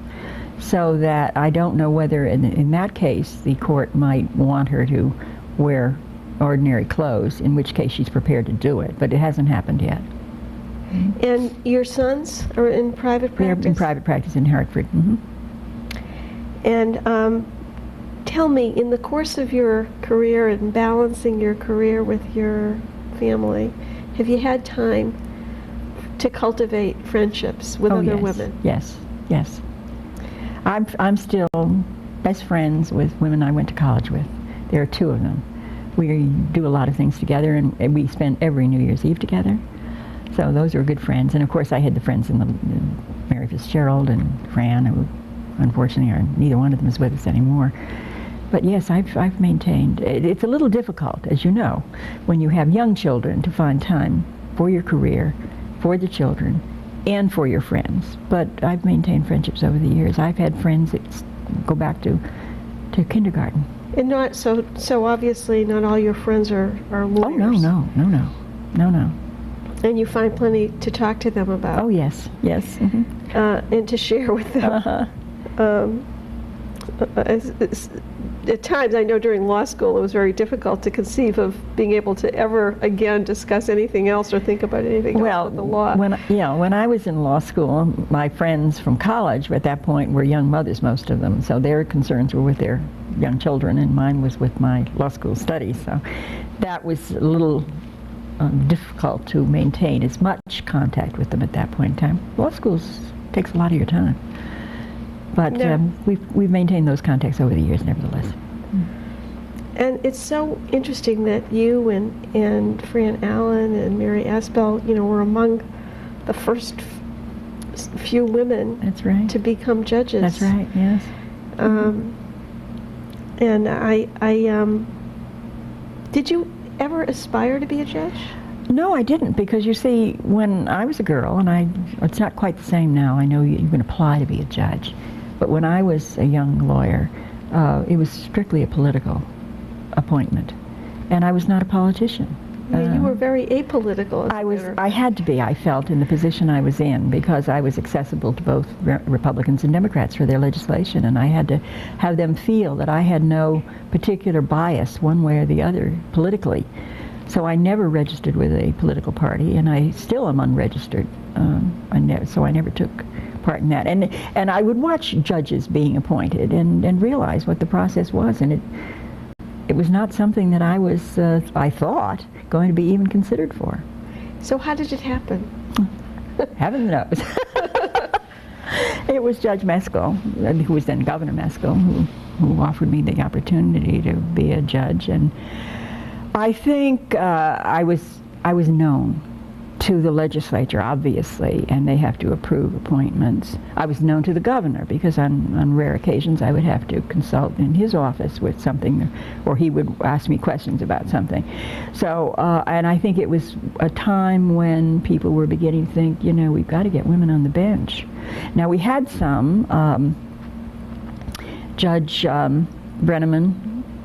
So that I don't know whether in that case the court might want her to wear ordinary clothes, in which case she's prepared to do it, but it hasn't happened yet. And your sons are in private practice? They're in private practice in Hartford. Mm-hmm. And tell me, in the course of your career and balancing your career with your family, have you had time to cultivate friendships with other women? Yes, yes. I'm still best friends with women I went to college with. There are 2 of them. We do a lot of things together, and we spend every New Year's Eve together. So those are good friends. And of course I had the friends in Mary Fitzgerald and Fran, who unfortunately neither one of them is with us anymore. But yes, I've maintained. It's a little difficult, as you know, when you have young children, to find time for your career, for the children, and for your friends. But I've maintained friendships over the years. I've had friends that go back to kindergarten. And not so obviously not all your friends are lawyers. Oh no. And you find plenty to talk to them about. Oh yes. Mm-hmm. And to share with them. At times, I know during law school it was very difficult to conceive of being able to ever again discuss anything else or think about anything else with the law. When I was in law school, my friends from college at that point were young mothers, most of them, so their concerns were with their young children, and mine was with my law school studies. So that was a little difficult to maintain as much contact with them at that point in time. Law school takes a lot of your time. But No. we've maintained those contacts over the years, nevertheless. And it's so interesting that you and Fran Allen and Mary Aspel, were among the first few women That's right. to become judges. That's right. Yes. And did you ever aspire to be a judge? No, I didn't, because you see, when I was a girl, and it's not quite the same now. I know you can apply to be a judge, but when I was a young lawyer, it was strictly a political appointment, and I was not a politician. Yeah, you were very apolitical. I had to be, I felt, in the position I was in, because I was accessible to both Republicans and Democrats for their legislation, and I had to have them feel that I had no particular bias one way or the other politically. So I never registered with a political party, and I still am unregistered. So I never took part in that. And I would watch judges being appointed and realize what the process was, and it was not something that I was, I thought, going to be even considered for. So how did it happen? Heaven knows. It was Judge Meskel, who was then Governor Meskel, who offered me the opportunity to be a judge. And I think I was known to the legislature, obviously, and they have to approve appointments. I was known to the governor because on rare occasions I would have to consult in his office with something, or he would ask me questions about something. So, and I think it was a time when people were beginning to think, we've got to get women on the bench. Now, we had some. Judge Brenneman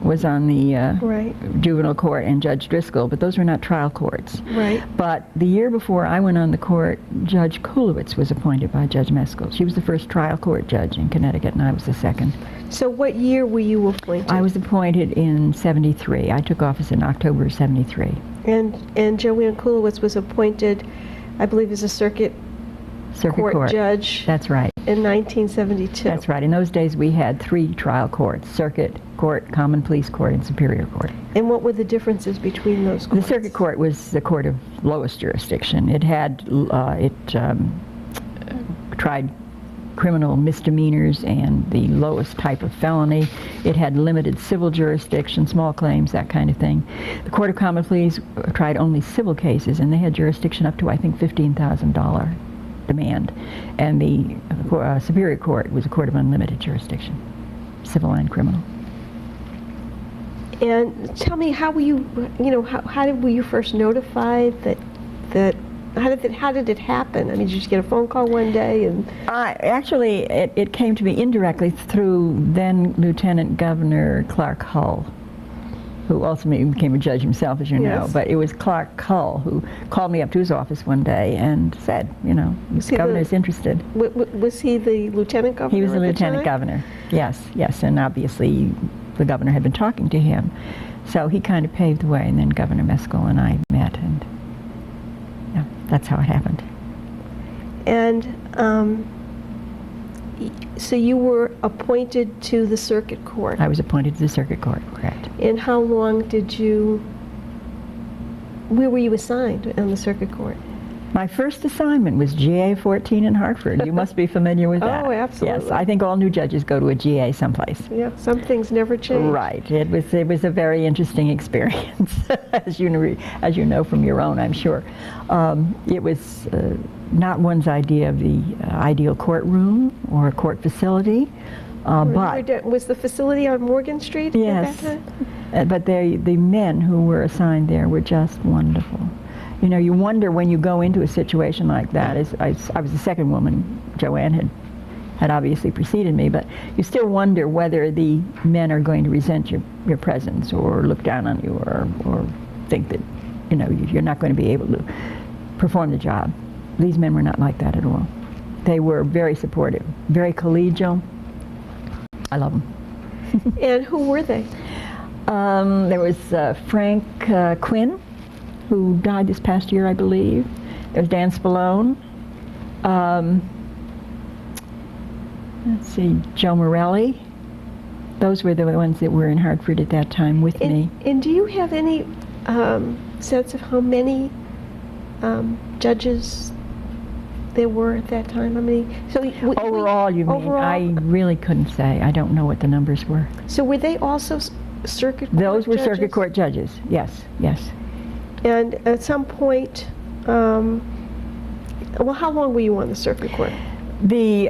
was on the Right. juvenile court, and Judge Driscoll, but those were not trial courts. Right. But the year before I went on the court, Judge Kulowitz was appointed by Judge Meskel. She was the first trial court judge in Connecticut, and I was the second. So what year were you appointed? I was appointed in 73. I took office in October of 73. And Joanne Kulowitz was appointed, I believe, as a circuit court judge. That's right. In 1972. That's right. In those days, we had 3 trial courts: circuit court, common pleas court, and superior court. And what were the differences between those courts? The circuit court was the court of lowest jurisdiction. It had tried criminal misdemeanors and the lowest type of felony. It had limited civil jurisdiction, small claims, that kind of thing. The court of common pleas tried only civil cases, and they had jurisdiction up to, I think, $15,000 demand. And the superior court was a court of unlimited jurisdiction, civil and criminal. And tell me, how were you, were you first notified that how did it happen? I mean, did you just get a phone call one day? And actually, it came to me indirectly through then Lieutenant Governor Clark Hull, who ultimately became a judge himself, as you know. But it was Clark Hull who called me up to his office one day and said, the governor's interested. Was he the lieutenant governor? He was the lieutenant governor. Yes, and obviously the governor had been talking to him. So he kind of paved the way, and then Governor Meskel and I met, and that's how it happened. And so you were appointed to the circuit court. I was appointed to the circuit court, correct. And how long where were you assigned on the circuit court? My first assignment was GA 14 in Hartford. You must be familiar with that. Oh, absolutely. Yes, I think all new judges go to a GA someplace. Yeah, some things never change. Right. It was a very interesting experience, as you know from your own, I'm sure. It was not one's idea of the ideal courtroom or a court facility, but was the facility on Morgan Street at that time? But the men who were assigned there were just wonderful. You wonder when you go into a situation like that. I was the second woman. Joanne had obviously preceded me, but you still wonder whether the men are going to resent your presence or look down on you or think that you're not going to be able to perform the job. These men were not like that at all. They were very supportive, very collegial. I love them. And who were they? There was Frank Quinn, who died this past year, I believe. There was Dan Spallone. Let's see, Joe Morelli. Those were the ones that were in Hartford at that time with me. And do you have any sense of how many judges there were at that time? How many? So Overall, you mean? overall, I really couldn't say. I don't know what the numbers were. So were they also circuit court Those were judges? circuit court judges. Yes, yes. And at some point, well, how long were you on the circuit court? The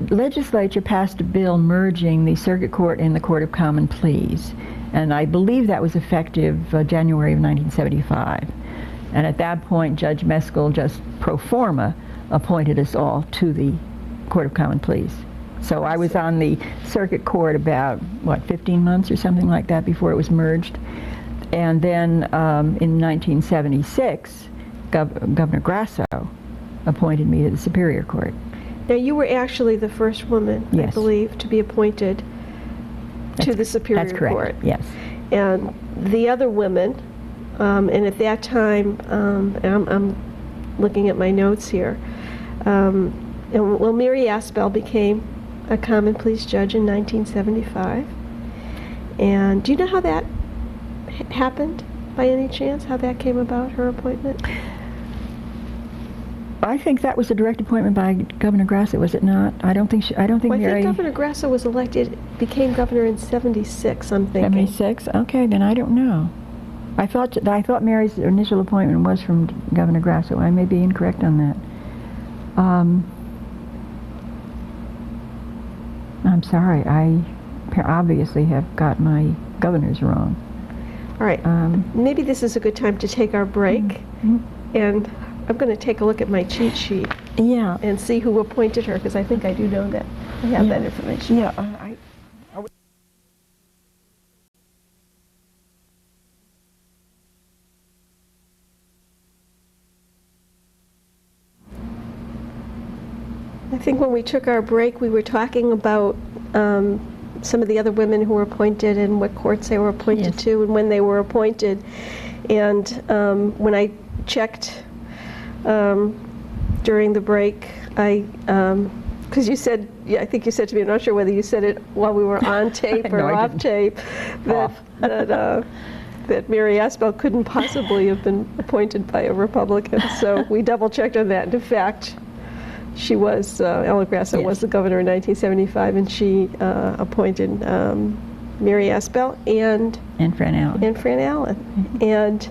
legislature passed a bill merging the circuit court and the Court of Common Pleas, and I believe that was effective January of 1975. And at that point, Judge Meskel just pro forma appointed us all to the Court of Common Pleas. So I was on the circuit court about, 15 months or something like that before it was merged. And then in 1976, Governor Grasso appointed me to the Superior Court. Now, you were actually the first woman, Yes. I believe, to be appointed to the Superior That's correct, Court. yes. And the other women, and at that time, and I'm looking at my notes here, well, Mary Aspel became a Common Pleas judge in 1975. And do you know how that happened, by any chance? How that came about, her appointment? I think that was a direct appointment by Governor Grasso, was it not? I don't think Well, I Mary... think Governor Grasso was elected, became governor in 76, I'm thinking. 76? Okay, then I don't know. I thought Mary's initial appointment was from Governor Grasso. I may be incorrect on that. I'm sorry. I obviously have got my governors wrong. All right. Maybe this is a good time to take our break. And I'm going to take a look at my cheat sheet Yeah. and see who appointed her, because I think I do know that. I have that information. Yeah. I think when we took our break, we were talking about some of the other women who were appointed and what courts they were appointed Yes. to and when they were appointed. And when I checked during the break, because you said, I think you said to me, I'm not sure whether you said it while we were on tape or No, I off didn't. tape, that Mary Aspel couldn't possibly have been appointed by a Republican. So we double checked on that. And in fact, she was, Ella Grasso was the governor in 1975, and she appointed Mary Aspel and Fran Allen. Fran Allen. And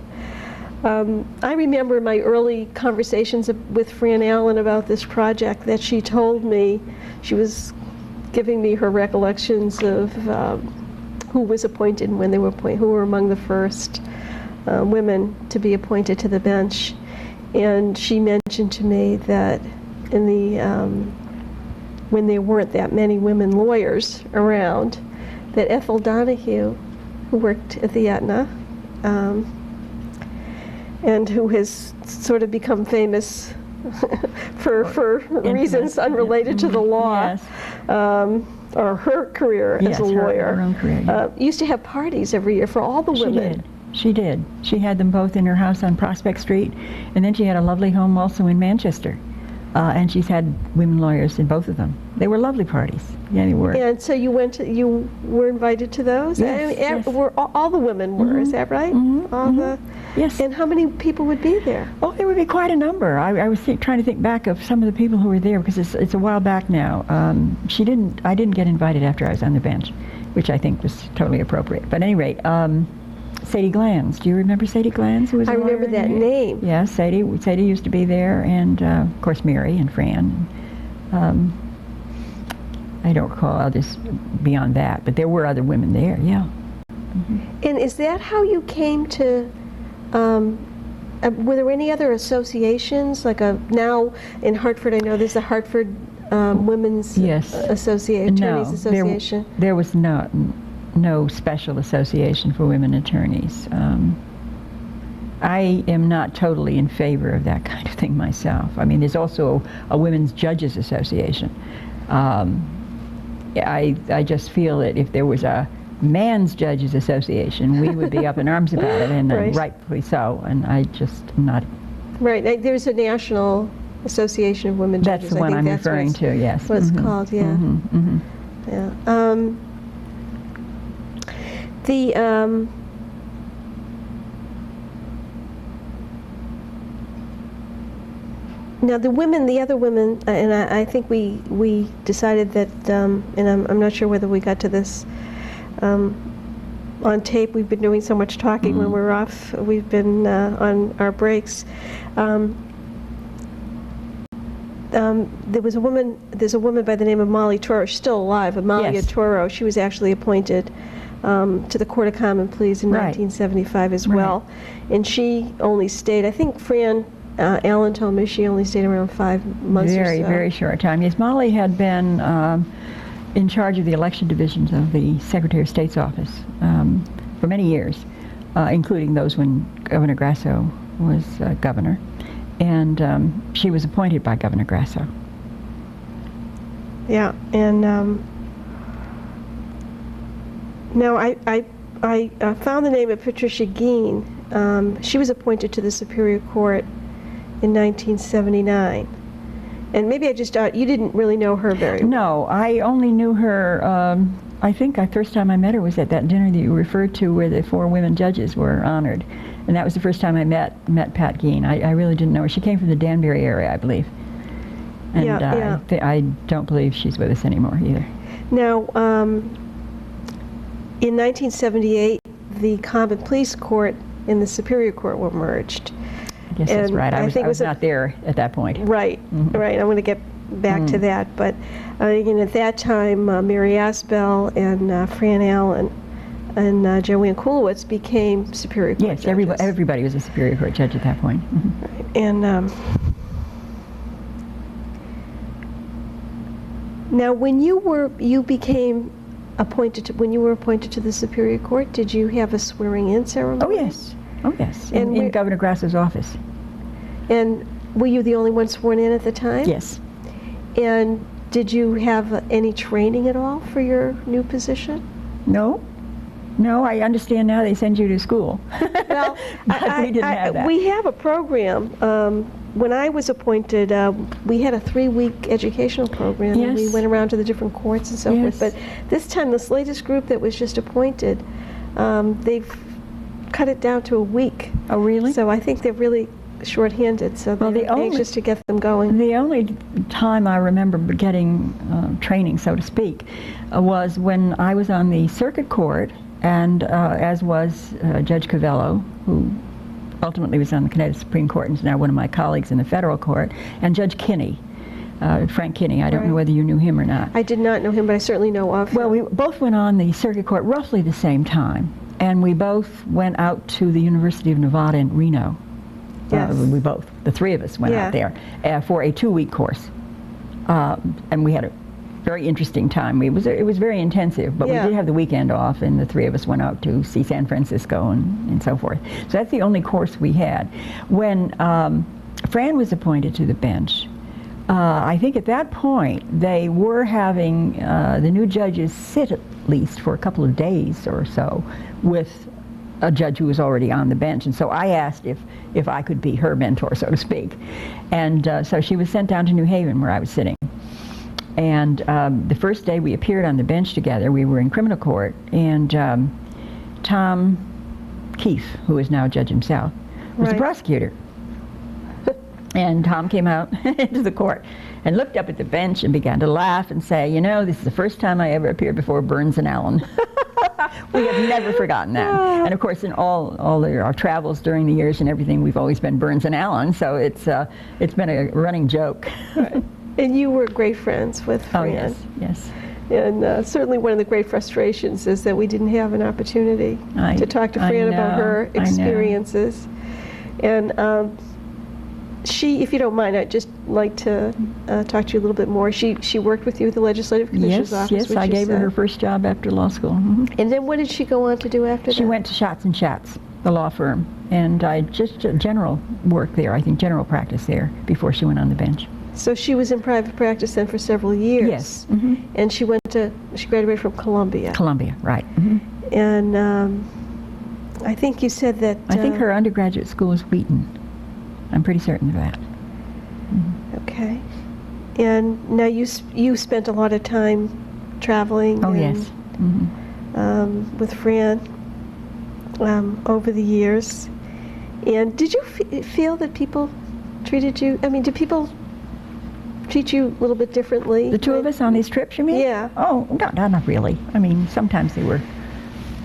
I remember my early conversations with Fran Allen about this project that she told me, she was giving me her recollections of who was appointed and when they were appointed, who were among the first women to be appointed to the bench. And she mentioned to me that in the when there weren't that many women lawyers around, that Ethel Donahue, who worked at the Aetna, and who has sort of become famous for reasons unrelated to the law, Yes. or her career as a lawyer, her own career, yeah. used to have parties every year for all the women. She did. She had them both in her house on Prospect Street, and then she had a lovely home also in Manchester. And she's had women lawyers in both of them. They were lovely parties. Yeah, they were. And so you were invited to those? Yes, I mean, yes. all the women were, is that right? All the. Yes. And how many people would be there? Oh, there would be quite a number. I was trying to think back of some of the people who were there, because it's a while back now. I didn't get invited after I was on the bench, which I think was totally appropriate. But at any rate, Sadie Glanz. Do you remember Sadie Glanz? Who was a I remember lawyer? that name. Yes, Sadie used to be there, and of course Mary and Fran. I don't recall others beyond that, but there were other women there, yeah. And is that how you came to, were there any other associations? Now in Hartford, I know there's the Hartford Women's Yes. Attorneys Association. There was no special association for women attorneys. I am not totally in favor of that kind of thing myself. I mean, there's also a Women's Judges Association. I just feel that if there was a Man's Judges Association, we would be up in arms about it, and Right. rightfully so. And I just am not. Right. There's a National Association of Women That's Judges. the one I I'm think that's referring to. Yes. what it's called. Yeah. Yeah. Now the other women, and I think we decided that, and I'm not sure whether we got to this on tape. We've been doing so much talking when we're off. We've been on our breaks. There's a woman by the name of Molly Toro. She's still alive, Amalia Yes. Toro. She was actually appointed to the Court of Common Pleas in Right. 1975 as well. And she only stayed, I think Fran Allen told me she only stayed around 5 months or so. Very, very short time. Yes, Molly had been in charge of the election divisions of the Secretary of State's office for many years, including those when Governor Grasso was governor. And she was appointed by Governor Grasso. Yeah, and now I found the name of Patricia Geen. She was appointed to the Superior Court in 1979. And maybe I just thought you didn't really know her very well. No, I only knew her, I think the first time I met her was at that dinner that you referred to where the 4 women judges were honored. And that was the first time I met Pat Geen. I really didn't know her. She came from the Danbury area, I believe. And Yeah. I don't believe she's with us anymore either. Now, in 1978, the Common Pleas Court and the Superior Court were merged. I guess that's And right. I think it was was not there at that point. Right, right. I'm going to get back to that. But at that time, Mary Asbell and Fran Allen and Joanne Kulowitz became Superior Court Yes, judges. everybody was a Superior Court judge at that point. And now, when you were appointed to the Superior Court, did you have a swearing-in ceremony? Oh yes, And in Governor Grasso's office. And were you the only one sworn in at the time? Yes. And did you have any training at all for your new position? No, I understand now they send you to school. Well, But we didn't have that. We have a program. When I was appointed, we had a 3-week educational program. And we Yes. went around to the different courts and so Yes. forth. But this time, this latest group that was just appointed, they've cut it down to a week. Oh, really? So I think they're really short-handed, so Well, they're anxious to get them going. The only time I remember getting training, so to speak, was when I was on the circuit court, and as was Judge Covello, who ultimately was on the Connecticut Supreme Court and is now one of my colleagues in the federal court, and Judge Kinney, Frank Kinney. I don't know Right. whether you knew him or not. I did not know him, but I certainly know of him. Well, we both went on the circuit court roughly the same time, and we both went out to the University of Nevada in Reno. Yes. The 3 of us went Yeah. out there for a 2-week course, and we had a very interesting time. It was very intensive, but Yeah. we did have the weekend off, and the 3 of us went out to see San Francisco and so forth. So that's the only course we had. When Fran was appointed to the bench, I think at that point they were having the new judges sit at least for a couple of days or so with a judge who was already on the bench, and so I asked if I could be her mentor, so to speak. And so she was sent down to New Haven, where I was sitting. And the first day we appeared on the bench together, we were in criminal court, and Tom Keefe, who is now a judge himself, was the Right. prosecutor. And Tom came out into the court and looked up at the bench and began to laugh and say, "You know, this is the first time I ever appeared before Burns and Allen." We have never forgotten that. And of course, in all our travels during the years and everything, we've always been Burns and Allen, so it's been a running joke. Right. And you were great friends with Oh, Fran. yes. And certainly one of the great frustrations is that we didn't have an opportunity to talk to Fran about her I know. experiences. And she, if you don't mind, I'd just like to talk to you a little bit more. She worked with you at the Legislative Commissioner's office. Yes, which I you gave her said. her first job after law school. Mhm. And then what did she go on to do after that? She went to Schatz and Schatz, the law firm, and I just general work there, I think general practice there, before she went on the bench. So she was in private practice then for several years. Yes. Mhm. And she graduated from Columbia. Columbia, right. Mhm. And I think you said that... I think her undergraduate school was Wheaton. I'm pretty certain of that. Okay. And now you spent a lot of time traveling Oh, and, yes. Mhm. with Fran over the years. And did you feel that people treated you? I mean, do people treat you a little bit differently? The two of us on these trips, you mean? Yeah. Oh, no, not really. I mean, sometimes they were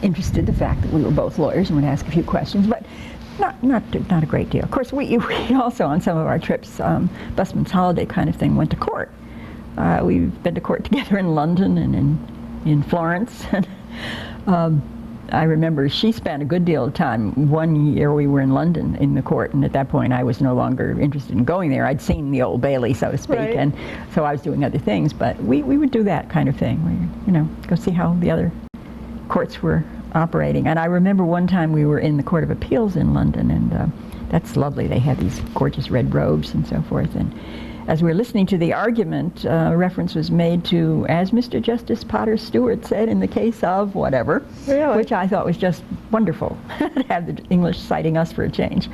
interested in the fact that we were both lawyers and would ask a few questions, but not a great deal. Of course, we also, on some of our trips, busman's holiday kind of thing, went to court. We've been to court together in London and in Florence. I remember she spent a good deal of time. One year we were in London in the court, and at that point I was no longer interested in going there. I'd seen the Old Bailey, so to speak, right. And so I was doing other things. But we would do that kind of thing. We, go see how the other courts were operating. And I remember one time we were in the Court of Appeals in London, and that's lovely. They had these gorgeous red robes and so forth. And as we were listening to the argument, reference was made to, as Mr. Justice Potter Stewart said in the case of whatever, really? Which I thought was just wonderful to have the English citing us for a change.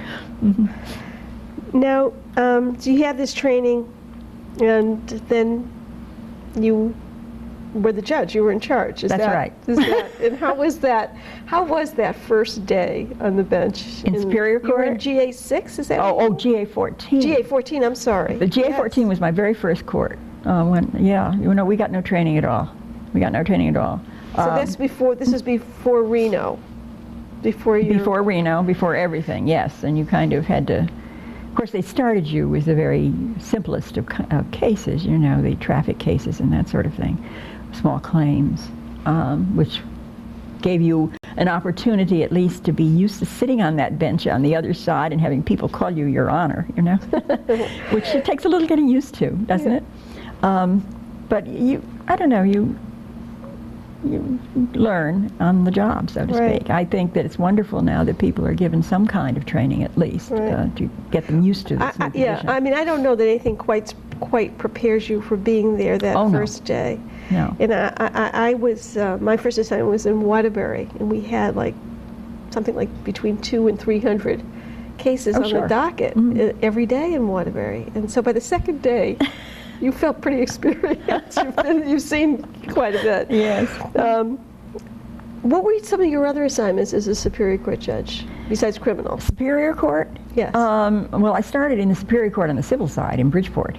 Mm-hmm. Now, so you had this training, and then you were the judge. You were in charge. That's right. And how was that? How was that first day on the bench in Superior Court? You were in GA6. Is that? Oh, GA14. GA14. I'm sorry. The GA14 was my very first court. We got no training at all. So that's before. This is before Reno. Before Reno, before everything. Yes, and you kind of had to. Of course, they started you with the very simplest of cases. The traffic cases and that sort of thing, small claims, which gave you an opportunity at least to be used to sitting on that bench on the other side and having people call you Your Honor, which it takes a little getting used to, doesn't it? But you learn on the job, so to speak. I think that it's wonderful now that people are given some kind of training at least to get them used to this new position. I mean, I don't know that anything quite prepares you for being there that first day. No. And I was, my first assignment was in Waterbury, and we had something like between 200 and 300 cases on the docket every day in Waterbury. And so by the second day, you felt pretty experienced. You've seen quite a bit. Yes. What were some of your other assignments as a Superior Court judge, besides criminal? Superior Court? Yes. Well, I started in the Superior Court on the civil side in Bridgeport.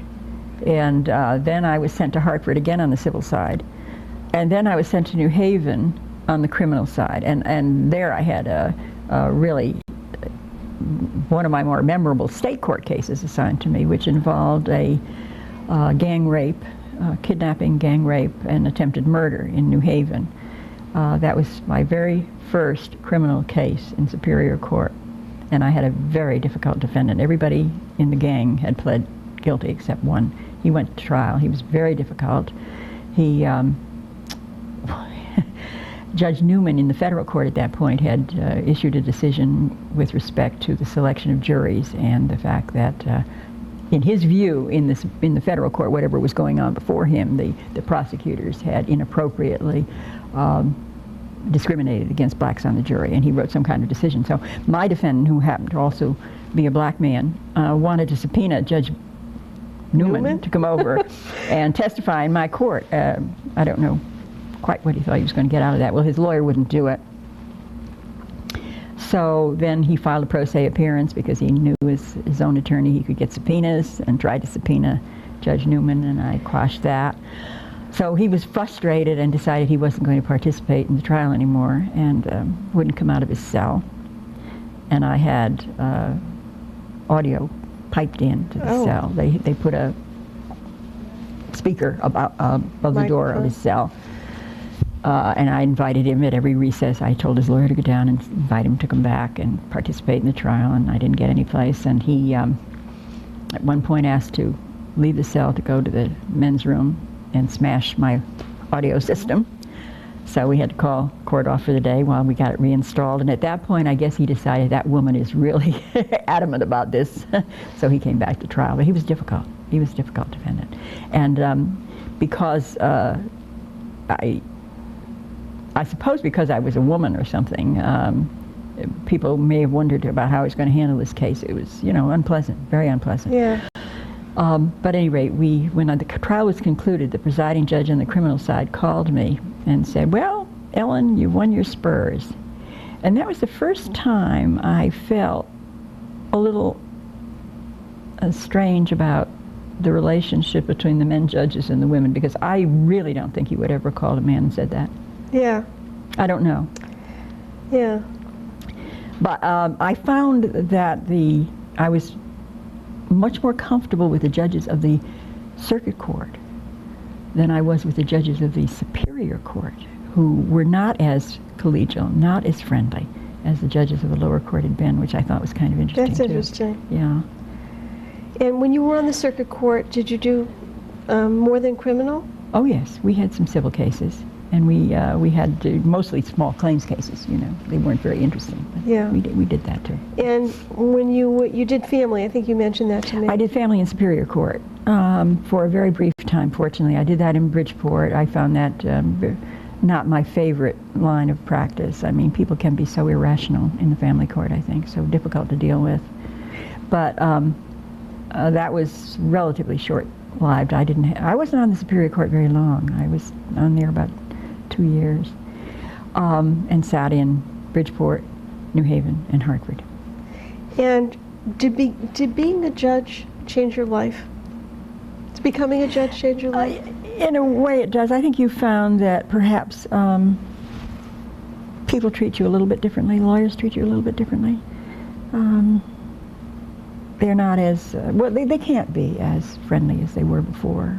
And then I was sent to Hartford again on the civil side. And then I was sent to New Haven on the criminal side. And there I had really one of my more memorable state court cases assigned to me, which involved a gang rape, kidnapping, gang rape, and attempted murder in New Haven. That was my very first criminal case in Superior Court, and I had a very difficult defendant. Everybody in the gang had pled guilty except one. He went to trial. He was very difficult. He, Judge Newman in the federal court at that point had issued a decision with respect to the selection of juries and the fact that in his view, in the federal court, whatever was going on before him, the prosecutors had inappropriately discriminated against blacks on the jury, and he wrote some kind of decision. So my defendant, who happened to also be a black man, wanted to subpoena Judge Newman to come over and testify in my court. I don't know quite what he thought he was going to get out of that. Well, his lawyer wouldn't do it. So then he filed a pro se appearance because he knew as his own attorney he could get subpoenas, and tried to subpoena Judge Newman, and I quashed that. So he was frustrated and decided he wasn't going to participate in the trial anymore, and wouldn't come out of his cell. And I had audio piped into the cell. They put a speaker above the door of his cell. And I invited him at every recess. I told his lawyer to go down and invite him to come back and participate in the trial, and I didn't get any place. And he, at one point, asked to leave the cell to go to the men's room and smash my audio system. So we had to call court off for the day while we got it reinstalled. And at that point, I guess he decided that woman is really adamant about this. So he came back to trial. But he was difficult. He was a difficult defendant. And because I suppose because I was a woman or something, people may have wondered about how I was going to handle this case. It was, unpleasant, very unpleasant. Yeah. But at any rate, when the trial was concluded, the presiding judge on the criminal side called me and said, "Well, Ellen, you've won your spurs." And that was the first time I felt a little strange about the relationship between the men judges and the women, because I really don't think he would ever called a man and said that. Yeah. I don't know. Yeah. But I found that I was much more comfortable with the judges of the circuit court than I was with the judges of the superior court, who were not as collegial, not as friendly as the judges of the lower court had been, which I thought was kind of interesting. That's too. interesting. Yeah. And when you were on the circuit court, did you do more than criminal? Oh yes, we had some civil cases, and we had mostly small claims cases. You know, they weren't very interesting, but Yeah. we did that too. And when you did family, I think you mentioned that to me. I did family in superior court for a very brief time. Fortunately, I did that in Bridgeport. I found that not my favorite line of practice. I mean, people can be so irrational in the family court, I think, so difficult to deal with. But that was relatively short-lived. I wasn't on the superior court very long. I was on there about 2 years, and sat in Bridgeport, New Haven, and Hartford. And did being a judge change your life? Did becoming a judge change your life? In a way it does. I think you found that perhaps people treat you a little bit differently. Lawyers treat you a little bit differently. They're not as, well, they can't be as friendly as they were before.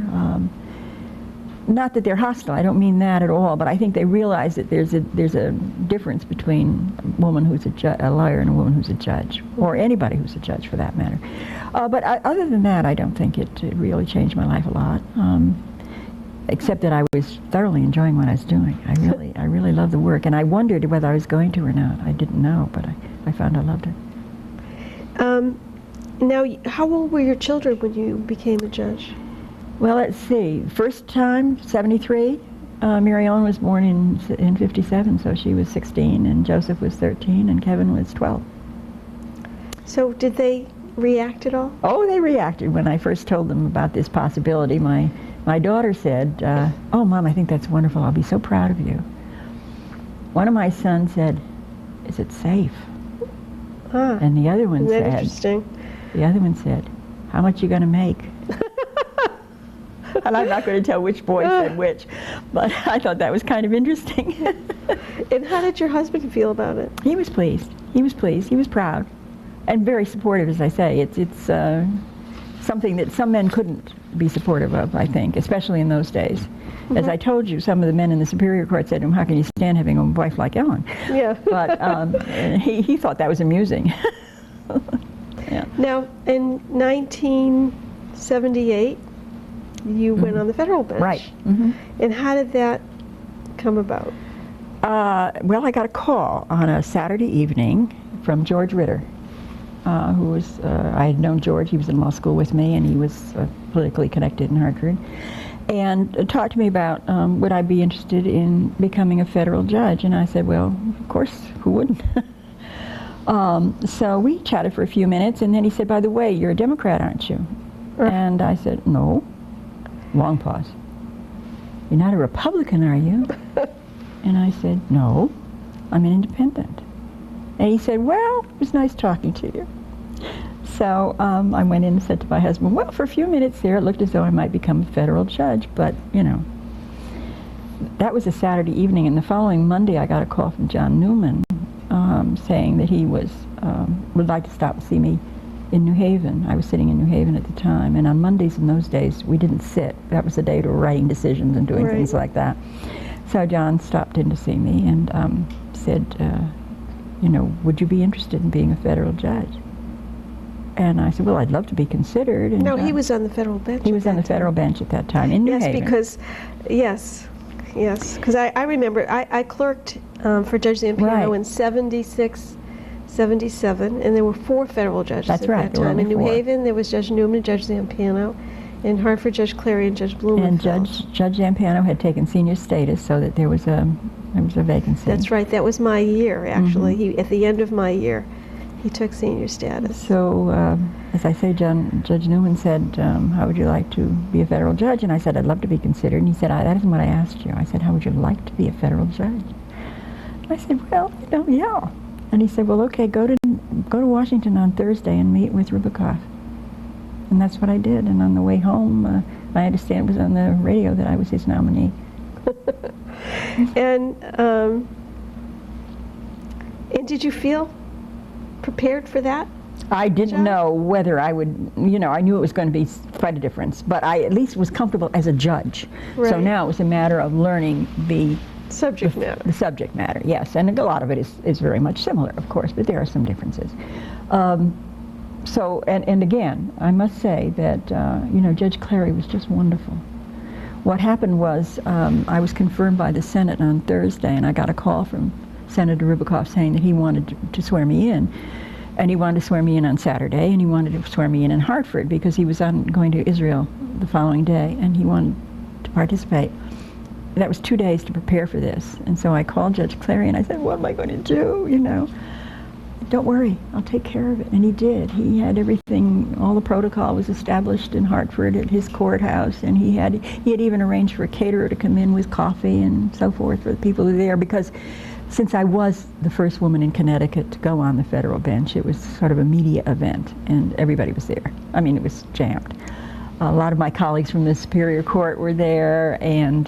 Not that they're hostile, I don't mean that at all, but I think they realize that there's a difference between a woman who's a lawyer and a woman who's a judge, or anybody who's a judge for that matter. But other than that, I don't think it really changed my life a lot, except that I was thoroughly enjoying what I was doing. I really loved the work, and I wondered whether I was going to or not. I didn't know, but I found I loved it. Now, how old were your children when you became a judge? Well, let's see. First time, 73. Mary Ellen was born in 57, so she was 16, and Joseph was 13, and Kevin was 12. So did they react at all? Oh, they reacted when I first told them about this possibility. My daughter said, "Oh, Mom, I think that's wonderful. I'll be so proud of you." One of my sons said, "Is it safe?" And the other one Isn't that said, interesting? The other one said, "How much you going to make?" And I'm not going to tell which boy said which, but I thought that was kind of interesting. And how did your husband feel about it? He was pleased. He was pleased. He was proud, and very supportive, as I say. It's something that some men couldn't be supportive of, I think, especially in those days. Mm-hmm. As I told you, some of the men in the Superior Court said to him, "How can you stand having a wife like Ellen?" Yeah. But he thought that was amusing. Yeah. Now, in 1978, you went on the federal bench. Right. Mm-hmm. And how did that come about? Well, I got a call on a Saturday evening from George Ritter, who was, I had known George. He was in law school with me, and he was politically connected in Hartford, and talked to me about would I be interested in becoming a federal judge. And I said, well, of course, who wouldn't? So we chatted for a few minutes, and then he said, by the way, you're a Democrat, aren't you? And I said, no. Long pause. You're not a Republican, are you? And I said, no, I'm an independent. And he said, well, it was nice talking to you. So I went in and said to my husband, well, for a few minutes there, it looked as though I might become a federal judge, but, you know. That was a Saturday evening, and the following Monday I got a call from John Newman saying that he would like to stop and see me in New Haven. I was sitting in New Haven at the time, and on Mondays in those days, we didn't sit. That was the day to writing decisions and doing things like that. So John stopped in to see me and said, you know, would you be interested in being a federal judge? And I said, well, I'd love to be considered. And no, he was on the federal bench. He was on the federal bench at that time in New Haven. Yes, because I remember I clerked for Judge Zampiano in 76, 77, and there were 4 federal judges at that time. In New Haven, there was Judge Newman, Judge Zampiano. In Hartford, Judge Clary and Judge Blumenfeld. And Judge Zampiano had taken senior status, so that there was a vacancy. That's right. That was my year, actually. Mm-hmm. At the end of my year, he took senior status. So, as I say, Judge Newman said, how would you like to be a federal judge? And I said, I'd love to be considered. And he said, that isn't what I asked you. I said, how would you like to be a federal judge? I said, well, you know, yeah. And he said, well, okay, go to Washington on Thursday and meet with Rubakoff. And that's what I did. And on the way home, I understand it was on the radio that I was his nominee. And did you feel prepared for that? I didn't job? know whether I would, I knew it was going to be quite a difference, but I at least was comfortable as a judge. Right. So now it was a matter of learning the Subject matter. The subject matter, yes. And a lot of it is very much similar, of course, but there are some differences. So, and again, I must say that, Judge Clary was just wonderful. What happened was I was confirmed by the Senate on Thursday, and I got a call from Senator Rubakoff saying that he wanted to swear me in. And he wanted to swear me in on Saturday, and he wanted to swear me in Hartford because he was going to Israel the following day, and he wanted to participate. That was 2 days to prepare for this. And so I called Judge Clary, and I said, what am I going to do, Don't worry, I'll take care of it. And he did. He had everything, all the protocol was established in Hartford at his courthouse, and he had even arranged for a caterer to come in with coffee and so forth for the people who were there, because since I was the first woman in Connecticut to go on the federal bench, it was sort of a media event, and everybody was there. I mean, it was jammed. A lot of my colleagues from the Superior Court were there, and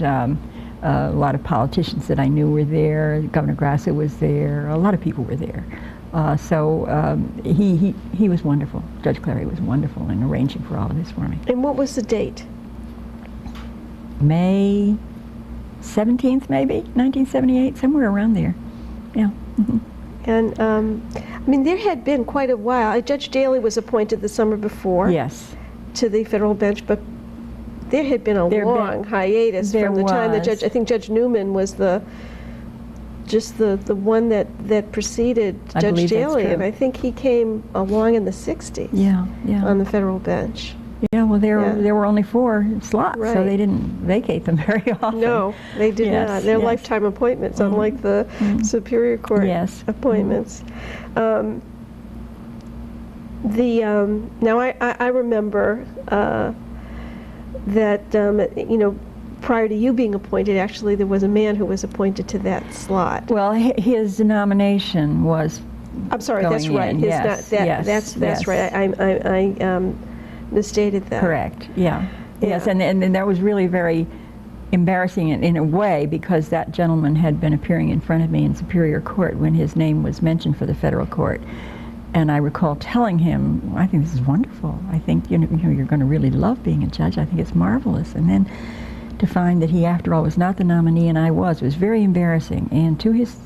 a lot of politicians that I knew were there. Governor Grasso was there. A lot of people were there. So he was wonderful. Judge Clary was wonderful in arranging for all of this for me. And what was the date? May 17th, maybe, 1978, somewhere around there. Yeah. Mm-hmm. And there had been quite a while. Judge Daley was appointed the summer before. Yes. To the federal bench, but there had been a long hiatus from the time that I think Judge Newman was the one that preceded Judge Daley, and I think he came along in the 60s. Yeah. On the federal bench. Yeah, well, there were only 4 slots, right. So they didn't vacate them very often. No, they did not. They're lifetime appointments, unlike the Superior Court appointments. Now I remember that prior to you being appointed, actually there was a man who was appointed to that slot. Well, his nomination was. I'm sorry, that's right. That's right. I misstated that. Correct. Yeah. Yes, and that was really very embarrassing in a way, because that gentleman had been appearing in front of me in Superior Court when his name was mentioned for the federal court. And I recall telling him, I think this is wonderful. I think you're going to really love being a judge. I think it's marvelous. And then to find that he, after all, was not the nominee and I was very embarrassing. And to his,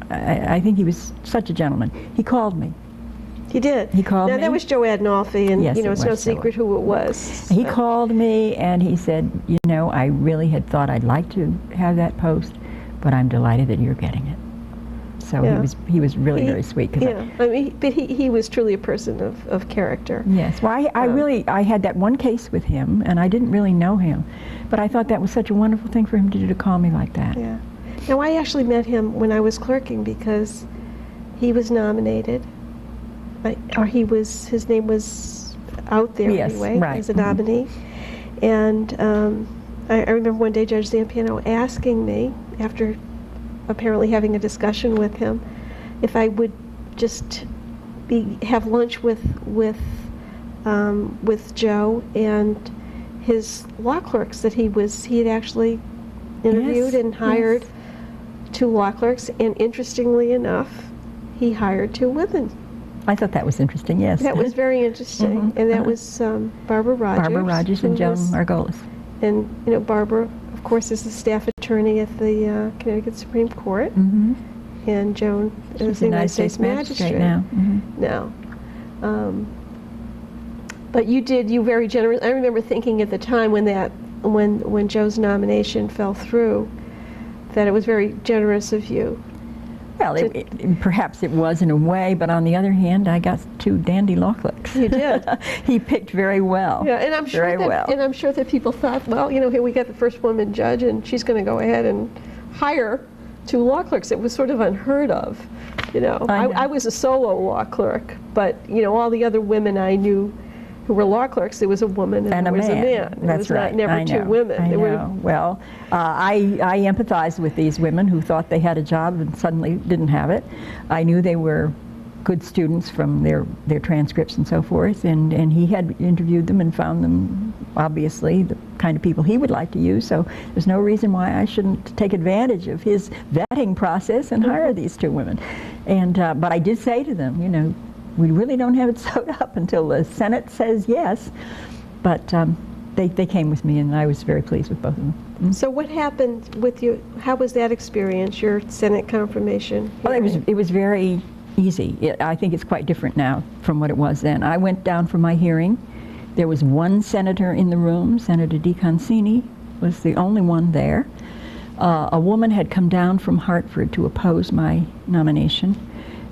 I think he was such a gentleman. He called me. He did. He called me. Now, that was Joe Adnolfi, and yes, it's no secret who it was. So. He called me and he said, I really had thought I'd like to have that post, but I'm delighted that you're getting it. So he was really very sweet. But he was truly a person of character. Yes. Well, I had that one case with him, and I didn't really know him, but I thought that was such a wonderful thing for him to do, to call me like that. Yeah. Now, I actually met him when I was clerking, because he was nominated. His name was out there anyway, as a nominee. And I remember one day Judge Zampiano asking me, after apparently having a discussion with him, if I would just have lunch with Joe and his law clerks that he had actually interviewed and hired 2 law clerks, and interestingly enough, he hired 2 women. I thought that was interesting, yes. That was very interesting, and that was Barbara Rogers. Barbara Rogers and Joan Margolis. And, Barbara, of course, is the staff attorney at the Connecticut Supreme Court, and Joan is the United States Magistrate now. Now. But you very generous. I remember thinking at the time when Joe's nomination fell through, that it was very generous of you. Well, perhaps it was in a way, but on the other hand, I got 2 dandy law clerks. You did. He picked very well. Yeah, and I'm sure that people thought, well, here we got the first woman judge, and she's going to go ahead and hire 2 law clerks. It was sort of unheard of. I was a solo law clerk, but all the other women I knew who were law clerks, there was a woman and there was a man. That's right. Never 2 women. I know. Well, I empathized with these women who thought they had a job and suddenly didn't have it. I knew they were good students from their transcripts and so forth, and he had interviewed them and found them obviously the kind of people he would like to use, so there's no reason why I shouldn't take advantage of his vetting process and hire these two women. And but I did say to them, you know, we really don't have it sewed up until the Senate says yes, but they came with me, and I was very pleased with both of them. Mm-hmm. So what happened with you? How was that experience, your Senate confirmation? Well, it was very easy. I think it's quite different now from what it was then. I went down for my hearing. There was one senator in the room. Senator DeConcini was the only one there. A woman had come down from Hartford to oppose my nomination.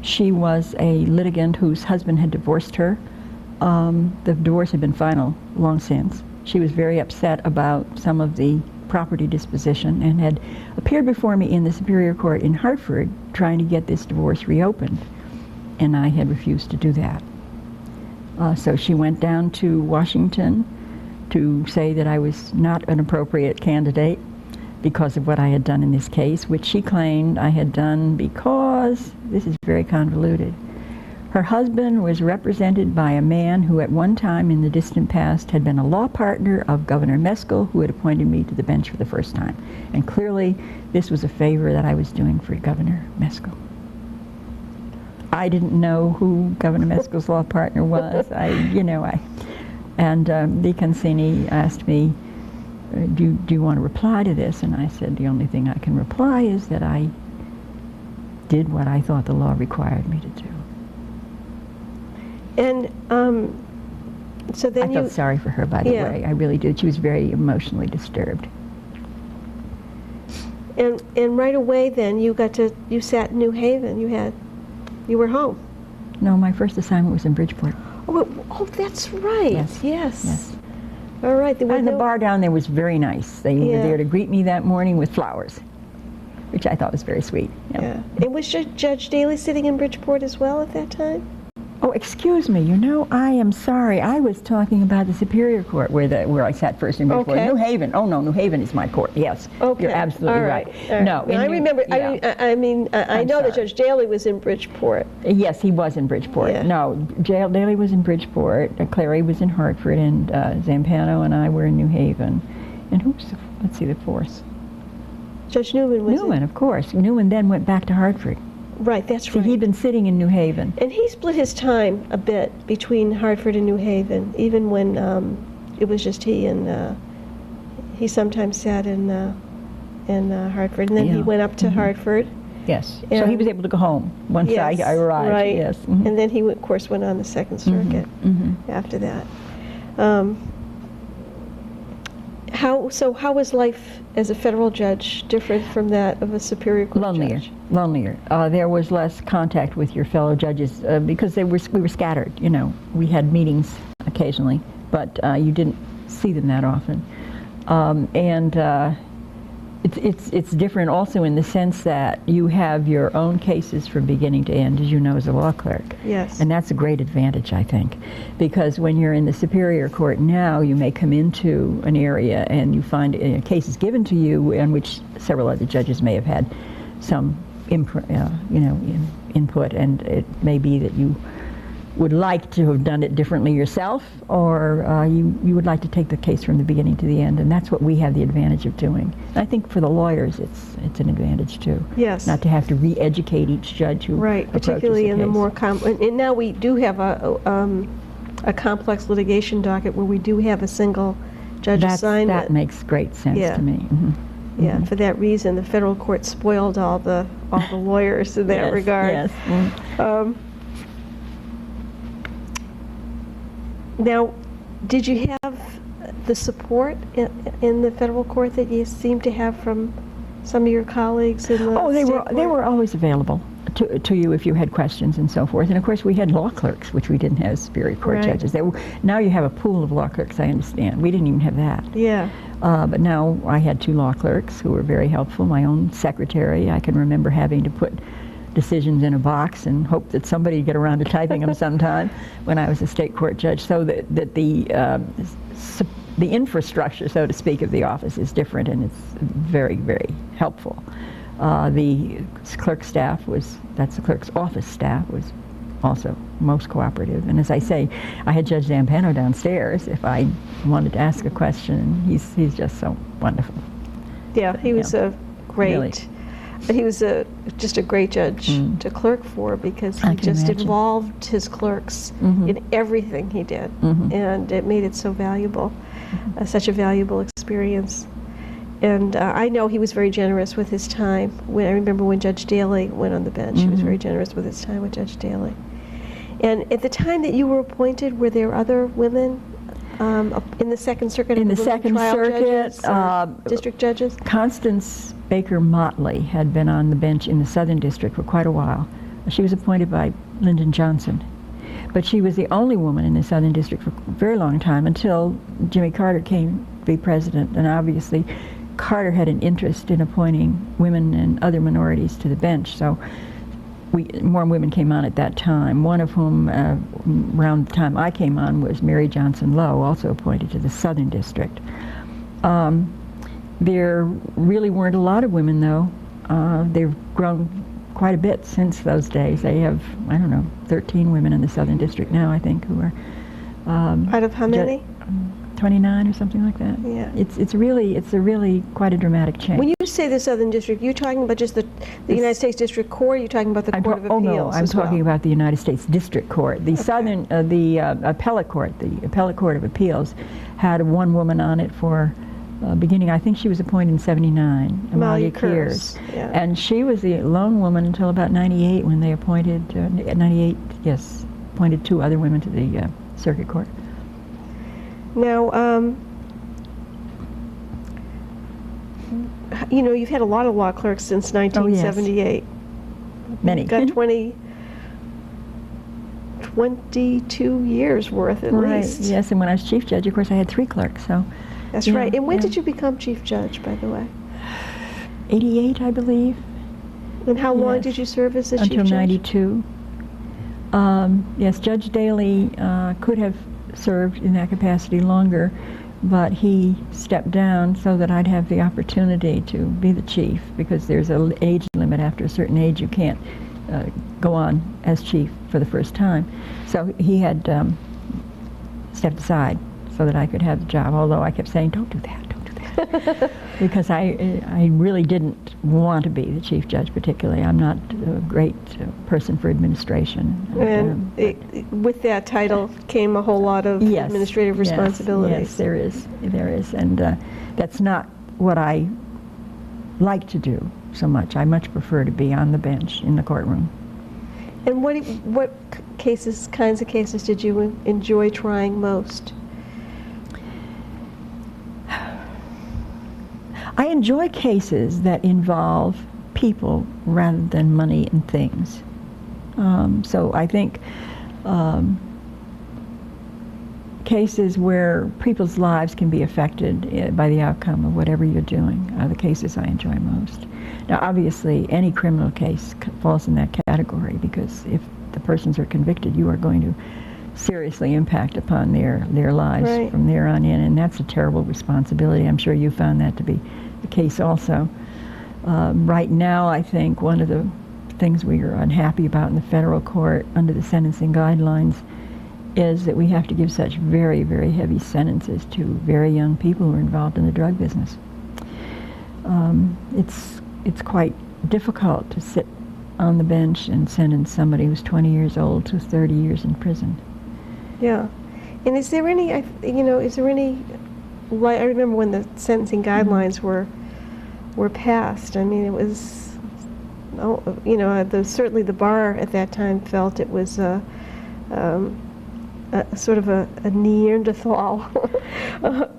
She was a litigant whose husband had divorced her. The divorce had been final long since. She was very upset about some of the property disposition and had appeared before me in the Superior Court in Hartford trying to get this divorce reopened, and I had refused to do that. So she went down to Washington to say that I was not an appropriate candidate because of what I had done in this case, which she claimed I had done because, this is very convoluted, her husband was represented by a man who at one time in the distant past had been a law partner of Governor Meskel, who had appointed me to the bench for the first time. And clearly this was a favor that I was doing for Governor Meskel. I didn't know who Governor Meskel's law partner was. And DeConcini asked me, do you want to reply to this? And I said, the only thing I can reply is that I did what I thought the law required me to do. And so then I felt sorry for her, by the way. I really did. She was very emotionally disturbed. And right away then you sat in New Haven. You were home. No, my first assignment was in Bridgeport. Oh, that's right. Yes. All right. And the bar down there was very nice. They were there to greet me that morning with flowers, which I thought was very sweet. Yeah. And was Judge Daly sitting in Bridgeport as well at that time? Oh, excuse me. You know, I am sorry. I was talking about the Superior Court where I sat first in Bridgeport. Okay. New Haven. Oh no, New Haven is my court. Yes. Okay. You're absolutely right. No, I remember. Yeah. I know that Judge Daly was in Bridgeport. Yes, he was in Bridgeport. Yeah. No, Daly was in Bridgeport. Clary was in Hartford, and Zampano and I were in New Haven. And who's let's see, the fourth? Judge Newman was. Newman, of course. Newman then went back to Hartford. Right, that's right. So he'd been sitting in New Haven. And he split his time a bit between Hartford and New Haven, even when it was just he, and he sometimes sat in Hartford, and then he went up to Hartford. Yes. So he was able to go home once I arrived. Right. Yes. And then he, of course, went on the Second Circuit after that. How was life as a federal judge different from that of a Superior Court judge? Lonelier. There was less contact with your fellow judges because we were scattered. You know, we had meetings occasionally, but you didn't see them that often. It's different also in the sense that you have your own cases from beginning to end, as you know, as a law clerk. Yes. And that's a great advantage, I think, because when you're in the Superior Court now, you may come into an area and you find cases given to you in which several other judges may have had some input, and it may be that you would like to have done it differently yourself, or you would like to take the case from the beginning to the end, and that's what we have the advantage of doing. And I think for the lawyers, it's an advantage too. Yes. Not to have to re-educate each judge who right, particularly in the more and now we do have a complex litigation docket where we do have a single judge assignment. That makes great sense to me. Mm-hmm. Yeah, for that reason, the federal court spoiled all the lawyers in that regard. Yes. Mm-hmm. Now, did you have the support in the federal court that you seem to have from some of your colleagues in the they state were always available to you if you had questions and so forth. And of course, we had law clerks, which we didn't have as Superior Court judges. Now you have a pool of law clerks, I understand. We didn't even have that. Yeah. But now I had two law clerks who were very helpful. My own secretary, I can remember having to put decisions in a box and hope that somebody would get around to typing them sometime when I was a state court judge, so that the infrastructure, so to speak, of the office is different, and it's very, very helpful. The clerk staff that's the clerk's office staff, was also most cooperative. And as I say, I had Judge Zampano downstairs if I wanted to ask a question. He's just so wonderful. Yeah, he was a great. Really. He was just a great judge to clerk for, because I he can just imagine. involved his clerks in everything he did, and it made it so valuable, such a valuable experience. And I know he was very generous with his time. I remember when Judge Daly went on the bench, he was very generous with his time with Judge Daly. And at the time that you were appointed, were there other women in the Second Circuit? In the women Second trial Circuit, judges or district judges? Constance Baker Motley had been on the bench in the Southern District for quite a while. She was appointed by Lyndon Johnson. But she was the only woman in the Southern District for a very long time until Jimmy Carter came to be president. And obviously, Carter had an interest in appointing women and other minorities to the bench. So more women came on at that time, one of whom, around the time I came on, was Mary Johnson Lowe, also appointed to the Southern District. There really weren't a lot of women, though. They've grown quite a bit since those days. They have, 13 women in the Southern District now, I think, who are... Out of how many? 29 or something like that. Yeah. It's really quite a dramatic change. When you say the Southern District, you're talking about just the United States District Court, or you're talking about the Court of Appeals? Oh no, I'm talking about the United States District Court. The Southern, the Appellate Court, the Appellate Court of Appeals, had one woman on it for beginning. I think she was appointed in '79, Amalia Kears, and she was the lone woman until about '98 when they appointed appointed two other women to the Circuit Court. Now, you've had a lot of law clerks since 1978. Many. You've got 22 years worth at least. Yes, and when I was chief judge, of course, I had 3 clerks. So. That's right. And when did you become chief judge, by the way? 88, I believe. And how long did you serve as the chief judge? Until 92. Yes, Judge Daly could have served in that capacity longer, but he stepped down so that I'd have the opportunity to be the chief, because there's an age limit. After a certain age, you can't go on as chief for the first time. So he had stepped aside so that I could have the job, although I kept saying, don't do that, because I really didn't want to be the chief judge particularly. I'm not a great person for administration. And with that title came a whole lot of administrative responsibilities. Yes, there is, and that's not what I like to do so much. I much prefer to be on the bench in the courtroom. And what kinds of cases did you enjoy trying most? I enjoy cases that involve people rather than money and things. So I think cases where people's lives can be affected by the outcome of whatever you're doing are the cases I enjoy most. Now, obviously, any criminal case falls in that category, because if the persons are convicted, you are going to seriously impact upon their lives from there on in, and that's a terrible responsibility. I'm sure you found that to be the case also. Right now, I think one of the things we are unhappy about in the federal court under the sentencing guidelines is that we have to give such very, very heavy sentences to very young people who are involved in the drug business. It's quite difficult to sit on the bench and sentence somebody who's 20 years old to 30 years in prison. Yeah. And is there any, I remember when the sentencing guidelines were passed. I mean, it was, certainly the bar at that time felt it was sort of a Neanderthal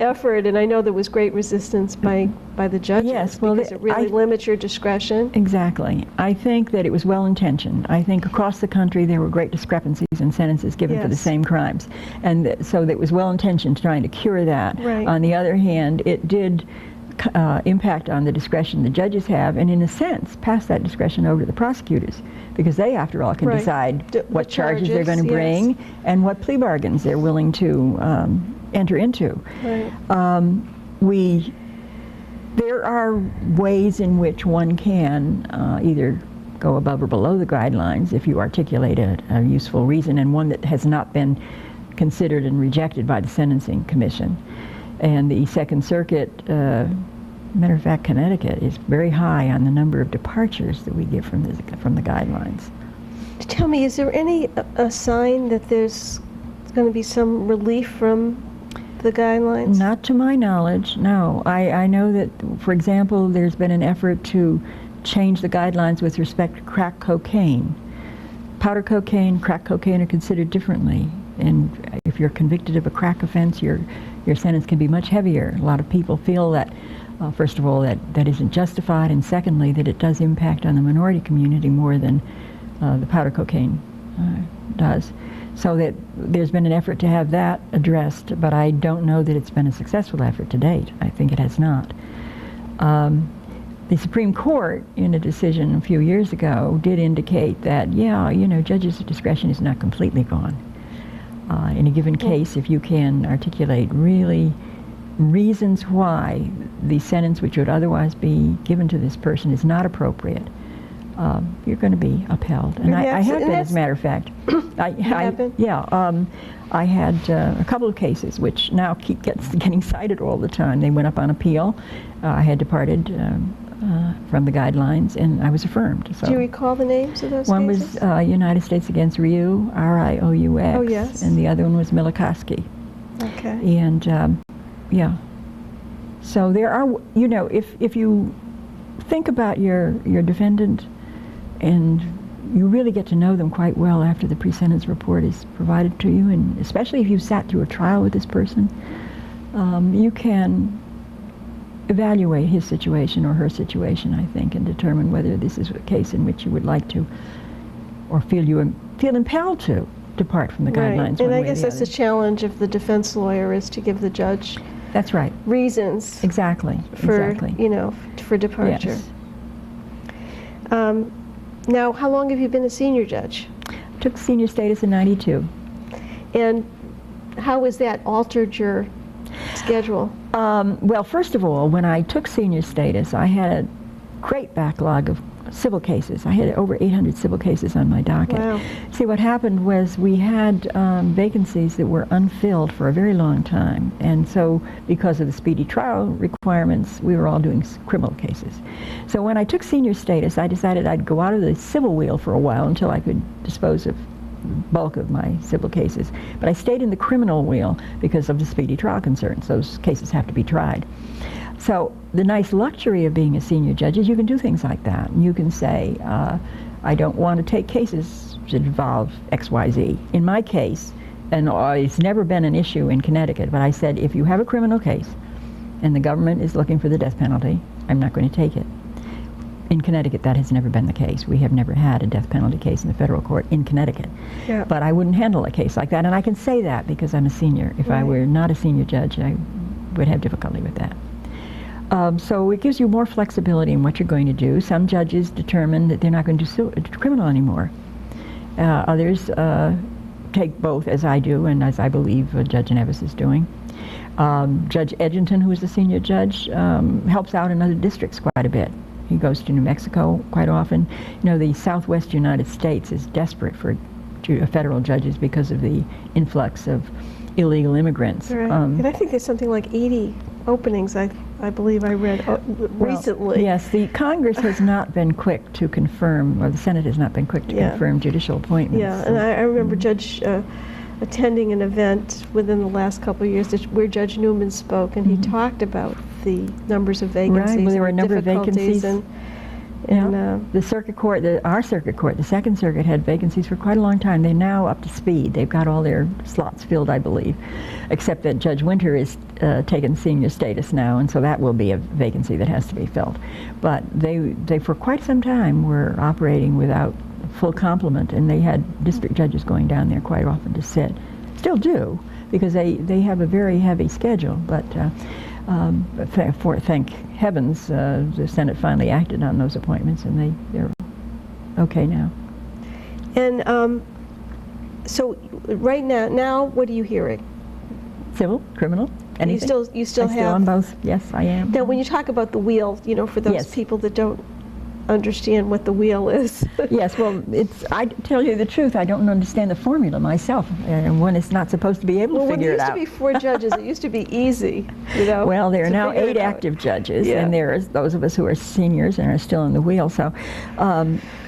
effort, and I know there was great resistance by the judges, because it really limits your discretion. Exactly. I think that it was well-intentioned. I think across the country there were great discrepancies in sentences given for the same crimes, and so that was well-intentioned trying to cure that. Right. On the other hand, it did impact on the discretion the judges have, and in a sense pass that discretion over to the prosecutors, because they, after all, can decide what charges they're going to bring and what plea bargains they're willing to enter into. Right. There are ways in which one can either go above or below the guidelines if you articulate a useful reason, and one that has not been considered and rejected by the Sentencing Commission. And the Second Circuit, matter of fact, Connecticut is very high on the number of departures that we give from the guidelines. Tell me, is there any a sign that there's going to be some relief from the guidelines? Not to my knowledge, no. I know that, for example, there's been an effort to change the guidelines with respect to crack cocaine. Powder cocaine, crack cocaine are considered differently. And if you're convicted of a crack offense, your sentence can be much heavier. A lot of people feel that, first of all, that isn't justified, and secondly, that it does impact on the minority community more than the powder cocaine does. So that there's been an effort to have that addressed, but I don't know that it's been a successful effort to date. I think it has not. The Supreme Court, in a decision a few years ago, did indicate that, judges' discretion is not completely gone. In a given case, if you can articulate really reasons why the sentence which would otherwise be given to this person is not appropriate, you're going to be upheld. And I have been, as a matter of fact. I had a couple of cases which now keep getting cited all the time. They went up on appeal. I had departed from the guidelines, and I was affirmed. So do you recall the names of those one cases? was United States against Rieux, R-I-O-U-X. Oh, yes. And the other one was Milikoski. Okay. And, So there are, if you think about your defendant, and you really get to know them quite well after the pre-sentence report is provided to you, and especially if you've sat through a trial with this person, you can evaluate his situation or her situation, I think, and determine whether this is a case in which you would like to, or feel impelled to depart from the guidelines. And I guess that's the challenge of the defense lawyer, is to give the judge. That's right. Reasons. Exactly. For for departure. Yes. Now, how long have you been a senior judge? I took senior status in '92. And how has that altered your schedule? Well, first of all, when I took senior status, I had a great backlog of civil cases. I had over 800 civil cases on my docket. Wow. See, what happened was we had vacancies that were unfilled for a very long time, and so because of the speedy trial requirements, we were all doing criminal cases. So when I took senior status, I decided I'd go out of the civil wheel for a while until I could dispose of the bulk of my civil cases. But I stayed in the criminal wheel because of the speedy trial concerns. Those cases have to be tried. So the nice luxury of being a senior judge is you can do things like that. You can say, I don't want to take cases that involve X, Y, Z. In my case, and it's never been an issue in Connecticut, but I said, if you have a criminal case and the government is looking for the death penalty, I'm not going to take it. In Connecticut, that has never been the case. We have never had a death penalty case in the federal court in Connecticut. Yeah. But I wouldn't handle a case like that, and I can say that because I'm a senior. If I were not a senior judge, I would have difficulty with that. So it gives you more flexibility in what you're going to do. Some judges determine that they're not going to do criminal anymore. Others take both, as I do, and as I believe Judge Nevis is doing. Judge Edgerton, who is the senior judge, helps out in other districts quite a bit. He goes to New Mexico quite often. The Southwest United States is desperate for federal judges because of the influx of illegal immigrants. Right. And I think there's something like 80 openings, I believe I read recently. Yes, the Congress has not been quick to confirm, or the Senate has not been quick to confirm judicial appointments. Yeah, and I remember Judge attending an event within the last couple of years where Judge Newman spoke, and he talked about the numbers of vacancies. Right, well, there were a number of vacancies. And the circuit court, our circuit court, the Second Circuit, had vacancies for quite a long time. They're now up to speed. They've got all their slots filled, I believe, except that Judge Winter is taken senior status now, and so that will be a vacancy that has to be filled. But they for quite some time were operating without full complement, and they had district judges going down there quite often to sit. Still do, because they have a very heavy schedule, but thank heavens the Senate finally acted on those appointments, and they're okay now. And so right now what are you hearing? Civil, criminal, anything. You still I'm have still on both. Yes, I am. Now, when you talk about the wheel, for those Yes. people that don't understand what the wheel is. Yes, well, I tell you the truth, I don't understand the formula myself, and one is not supposed to be able to figure it out. When it used to be 4 judges, it used to be easy, you know. Well, there are to now figure 8 it out. active judges, Yeah. and there's those of us who are seniors and are still in the wheel. So,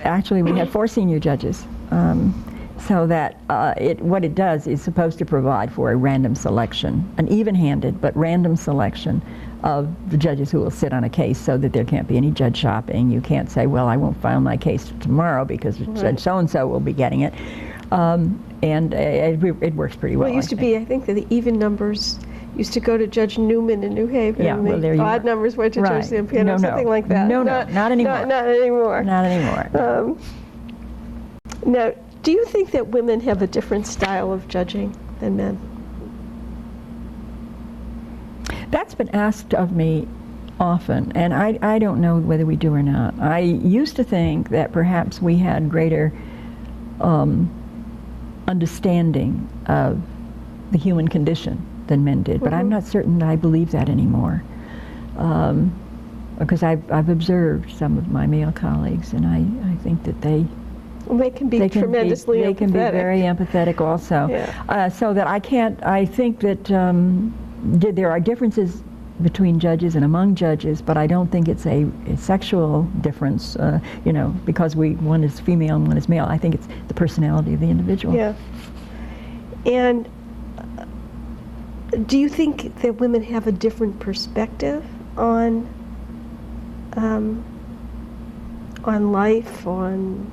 actually, we have 4 senior judges. So that what it does is supposed to provide for a random selection, an even-handed but random selection of the judges who will sit on a case, so that there can't be any judge shopping. You can't say, well, I won't file my case tomorrow because Judge so-and-so will be getting it. And it works pretty well. Well, it used to be, I think, that the even numbers used to go to Judge Newman in New Haven, Yeah, and well, there the you odd are. numbers went to Right. Judge Zampano, No, something like that. No, not anymore. Not anymore. Not anymore. Now, do you think that women have a different style of judging than men? That's been asked of me often, and I don't know whether we do or not. I used to think that perhaps we had greater understanding of the human condition than men did, but I'm not certain that I believe that anymore. Because I've observed some of my male colleagues, and I think that they can be tremendously empathetic. They can be very empathetic also. Yeah. So that I think that there are differences between judges and among judges, but I don't think it's a sexual difference, because one is female and one is male. I think it's the personality of the individual. Yeah. And do you think that women have a different perspective on life, on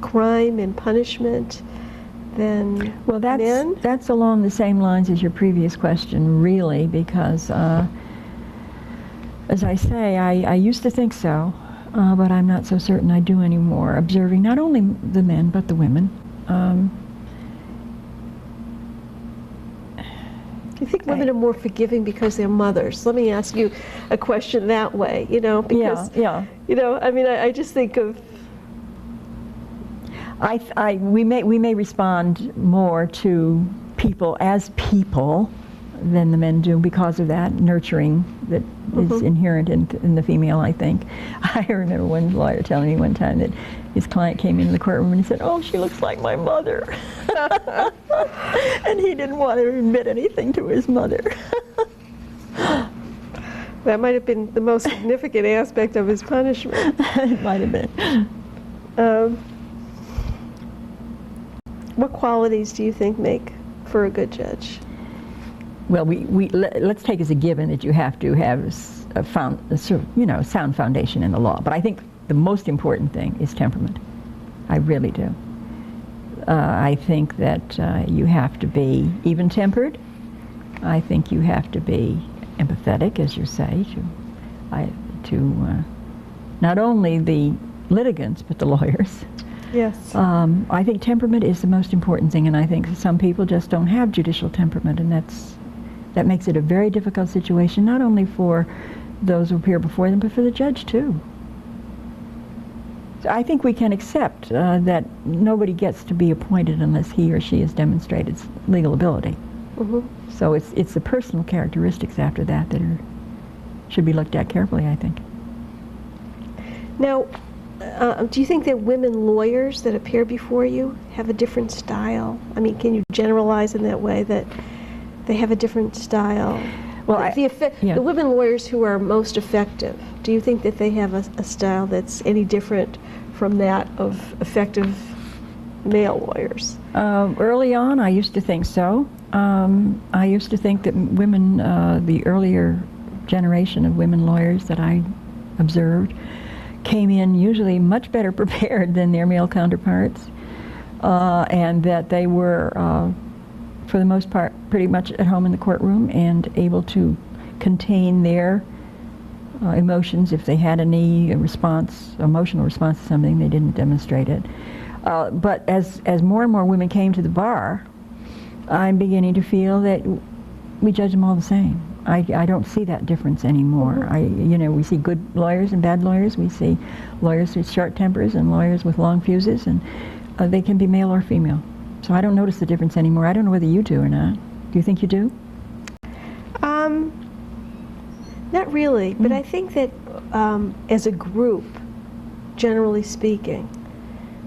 crime and punishment than men? That's along the same lines as your previous question, really, because as I say, I used to think so, but I'm not so certain I do anymore, observing not only the men but the women. Do you think women are more forgiving because they're mothers? Let me ask you a question that way, because, I just think of... We may respond more to people as people than the men do because of that nurturing that is inherent in the female, I think. I remember one lawyer telling me one time that his client came into the courtroom and he said, "Oh, she looks like my mother." And he didn't want to admit anything to his mother. That might have been the most significant aspect of his punishment. It might have been. What qualities do you think make for a good judge? Well, let's take as a given that you have to have a sound foundation in the law. But I think the most important thing is temperament. I really do. I think that you have to be even-tempered. I think you have to be empathetic, as you say, to not only the litigants but the lawyers. Yes. I think temperament is the most important thing, and I think some people just don't have judicial temperament, and that makes it a very difficult situation, not only for those who appear before them, but for the judge too. So I think we can accept that nobody gets to be appointed unless he or she has demonstrated legal ability. So it's the personal characteristics after that should be looked at carefully, I think. Now, do you think that women lawyers that appear before you have a different style? I mean, can you generalize in that way that they have a different style? Well, the women lawyers who are most effective, do you think that they have a style that's any different from that of effective male lawyers? Early on, I used to think so. I used to think that women, the earlier generation of women lawyers that I observed, came in usually much better prepared than their male counterparts, and that they were, for the most part, pretty much at home in the courtroom and able to contain their emotions. If they had any emotional response to something, they didn't demonstrate it. But as more and more women came to the bar, I'm beginning to feel that we judge them all the same. I don't see that difference anymore. We see good lawyers and bad lawyers. We see lawyers with short tempers and lawyers with long fuses, and they can be male or female. So I don't notice the difference anymore. I don't know whether you do or not. Do you think you do? Not really, but I think that as a group, generally speaking,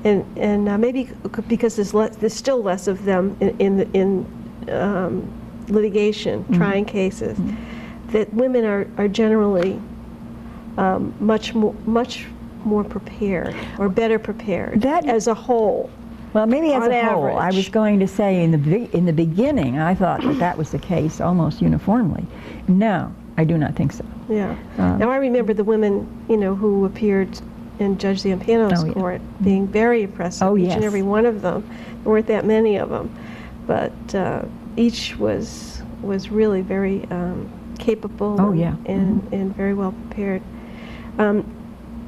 and maybe because there's still less of them in litigation, trying cases, that women are generally much more prepared or better prepared as a whole. Well, maybe as on a whole. average. I was going to say in the beginning, I thought that was the case almost uniformly. No, I do not think so. Yeah. Now I remember the women, who appeared in Judge Zampano's court being very impressive. Each and every one of them. There weren't that many of them, but each was really very capable and very well prepared.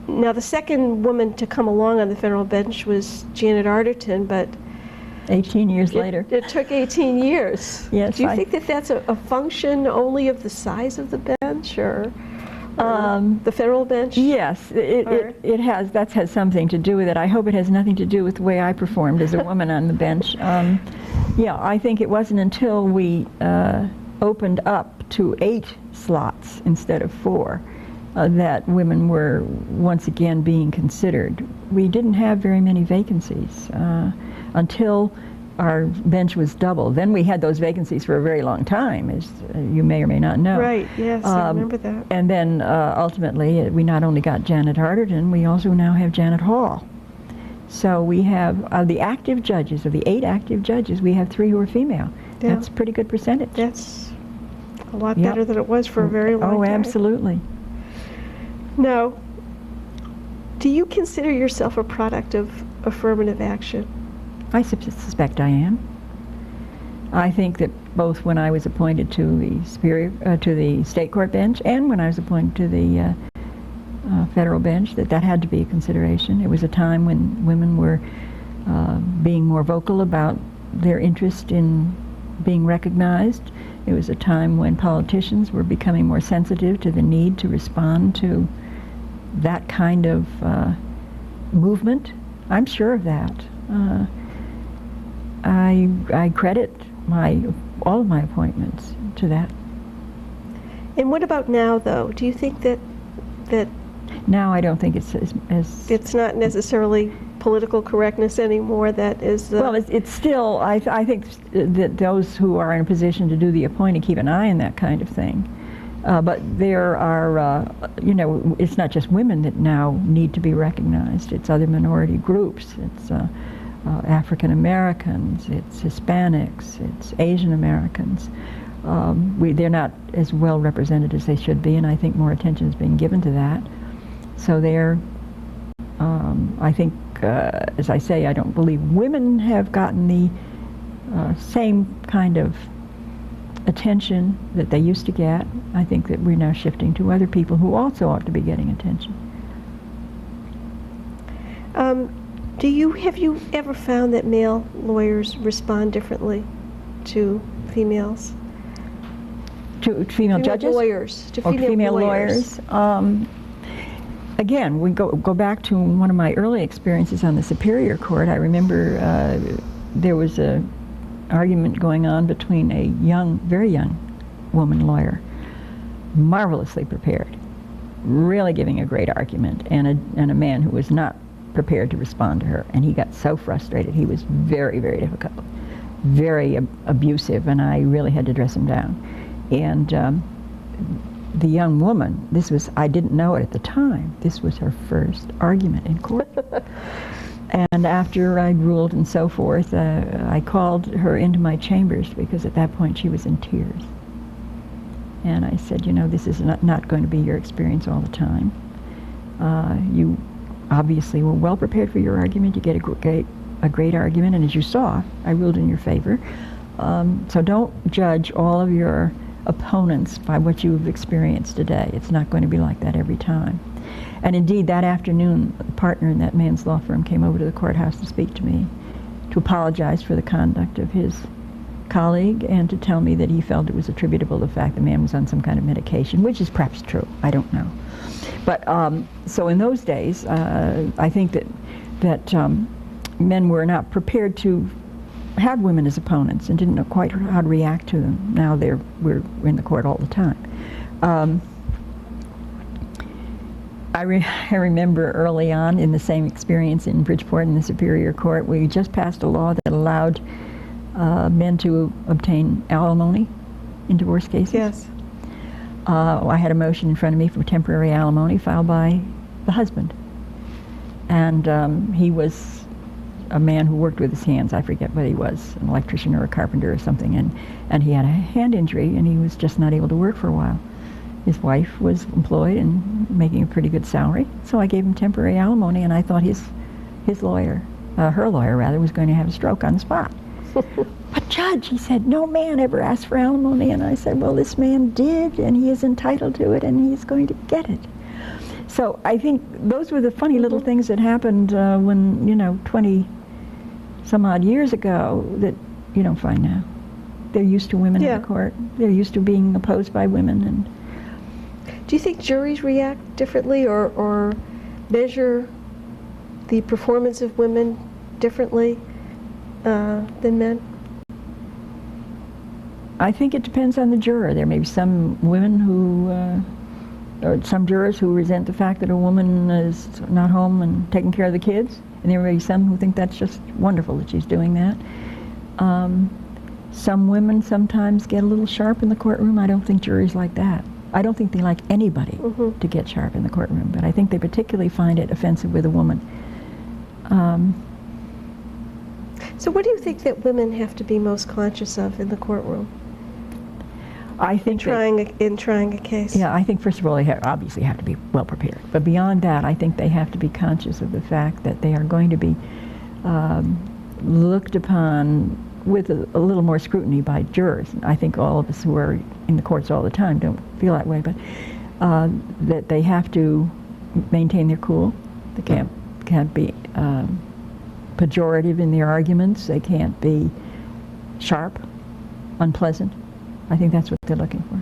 Now the second woman to come along on the federal bench was Janet Arterton, but 18 years later. It took 18 years. Yes. Do you think that that's a function only of the size of the bench, or the federal bench? Yes, it has. That has something to do with it. I hope it has nothing to do with the way I performed as a woman on the bench. I think it wasn't until we opened up to 8 slots instead of 4 that women were once again being considered. We didn't have very many vacancies until our bench was doubled. Then we had those vacancies for a very long time, as you may or may not know. Right, yes, I remember that. And then ultimately, we not only got Janet Arterton, we also now have Janet Hall. So we have the active judges, of the 8 active judges, we have 3 who are female. Yeah. That's a pretty good percentage. That's a lot better than it was for a very long time. Oh, absolutely. Now, do you consider yourself a product of affirmative action? I suspect I am. I think that both when I was appointed to the state court bench and when I was appointed to the federal bench, that had to be a consideration. It was a time when women were being more vocal about their interest in being recognized. It was a time when politicians were becoming more sensitive to the need to respond to that kind of movement. I'm sure of that. I credit all of my appointments to that. And what about now, though? Do you think that now I don't think it's it's not necessarily political correctness anymore that is well, it's still, I think that those who are in a position to do the appointing keep an eye on that kind of thing. But there are, it's not just women that now need to be recognized. It's other minority groups. It's African Americans, it's Hispanics, it's Asian Americans. They're not as well represented as they should be, and I think more attention is being given to that. So I think, as I say, I don't believe women have gotten the same kind of attention that they used to get. I think that we're now shifting to other people who also ought to be getting attention. Have you ever found that male lawyers respond differently to females? To female judges? Lawyers. To female lawyers. Again, we go back to one of my early experiences on the Superior Court. I remember there was a argument going on between a very young woman lawyer, marvelously prepared, really giving a great argument, and a man who was not prepared to respond to her. And he got so frustrated. He was very, very difficult, very abusive, and I really had to dress him down. And the young woman, I didn't know it at the time, this was her first argument in court. And after I ruled and so forth, I called her into my chambers because at that point she was in tears. And I said, this is not going to be your experience all the time. You obviously were well prepared for your argument. You get a great argument, and as you saw, I ruled in your favor. So don't judge all of your opponents by what you've experienced today. It's not going to be like that every time. And indeed, that afternoon, a partner in that man's law firm came over to the courthouse to speak to me, to apologize for the conduct of his colleague, and to tell me that he felt it was attributable to the fact the man was on some kind of medication, which is perhaps true. I don't know. But so in those days, I think that men were not prepared to have women as opponents and didn't know quite how to react to them. Now we're in the court all the time. I remember early on in the same experience in Bridgeport in the Superior Court, we just passed a law that allowed men to obtain alimony in divorce cases. Yes. I had a motion in front of me for temporary alimony filed by the husband. And he was a man who worked with his hands. I forget what he was, an electrician or a carpenter or something. And he had a hand injury, and he was just not able to work for a while. His wife was employed and making a pretty good salary, so I gave him temporary alimony, and I thought his lawyer, her lawyer rather, was going to have a stroke on the spot. But Judge, he said, no man ever asked for alimony. And I said, well, this man did, and he is entitled to it, and he's going to get it. So I think those were the funny little things that happened when, 20 some odd years ago that you don't find now. They're used to women in the court. They're used to being opposed by women. And do you think juries react differently or measure the performance of women differently than men? I think it depends on the juror. There may be some women who, or some jurors who resent the fact that a woman is not home and taking care of the kids, and there may be some who think that's just wonderful that she's doing that. Some women sometimes get a little sharp in the courtroom. I don't think juries like that. I don't think they like anybody to get sharp in the courtroom, but I think they particularly find it offensive with a woman. So what do you think that women have to be most conscious of in the courtroom? I think in trying a case. Yeah, I think first of all they obviously have to be well prepared. But beyond that, I think they have to be conscious of the fact that they are going to be looked upon with a little more scrutiny by jurors. I think all of us who are in the courts all the time don't feel that way, but that they have to maintain their cool. They can't be pejorative in their arguments. They can't be sharp, unpleasant. I think that's what they're looking for.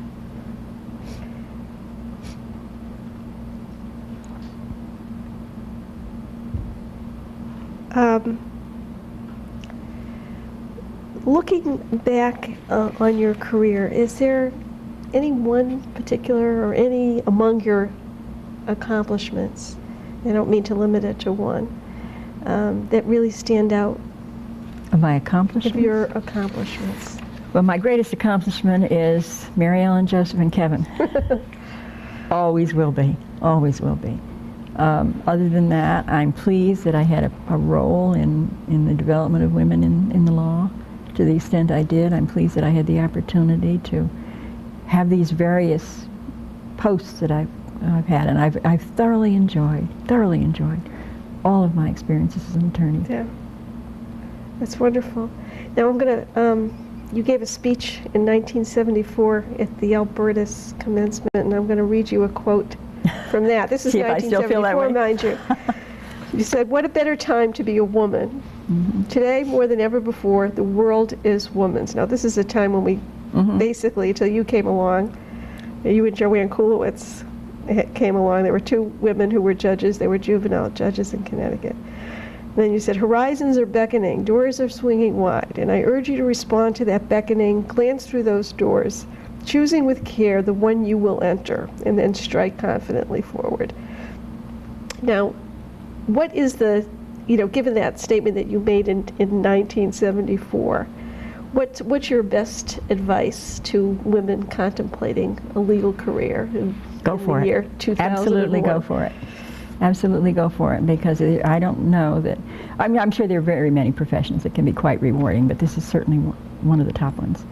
Looking back on your career, is there any one particular or any among your accomplishments, I don't mean to limit it to one, that really stand out? Of my accomplishments? Of your accomplishments. Well, my greatest accomplishment is Mary Ellen, Joseph, and Kevin. Always will be. Always will be. Other than that, I'm pleased that I had a role in the development of women in the law. To the extent I did, I'm pleased that I had the opportunity to have these various posts that I've had, and I've thoroughly enjoyed all of my experiences as an attorney. Yeah, that's wonderful. Now I'm going to, you gave a speech in 1974 at the Alberta's commencement, and I'm going to read you a quote from that. This is See if I still feel that 1974, way. mind you. You said, "What a better time to be a woman. Today, more than ever before, the world is woman's." Now, this is a time when we basically, till you came along, you and Joanne Kulowitz came along. There were two women who were judges. They were juvenile judges in Connecticut. And then you said, "Horizons are beckoning, doors are swinging wide, and I urge you to respond to that beckoning, glance through those doors, choosing with care the one you will enter, and then strike confidently forward." Now, what is the, given that statement that you made in 1974, what's your best advice to women contemplating a legal career in the year 2001? Absolutely go for it. Absolutely go for it, because I don't know that, I'm sure there are very many professions that can be quite rewarding, but this is certainly one of the top ones.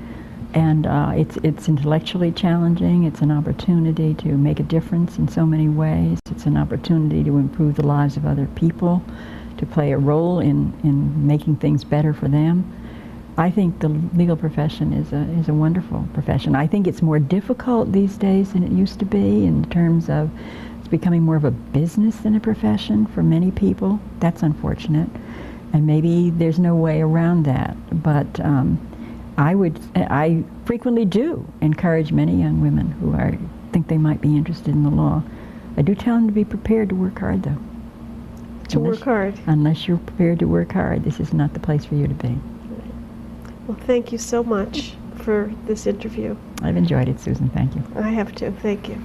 And it's intellectually challenging. It's an opportunity to make a difference in so many ways. It's an opportunity to improve the lives of other people, to play a role in making things better for them. I think the legal profession is a wonderful profession. I think it's more difficult these days than it used to be in terms of it's becoming more of a business than a profession for many people. That's unfortunate. And maybe there's no way around that. But I frequently do encourage many young women who think they might be interested in the law. I do tell them to be prepared to work hard, though. Work hard. Unless you're prepared to work hard, this is not the place for you to be. Well, thank you so much for this interview. I've enjoyed it, Susan. Thank you. I have to. Thank you.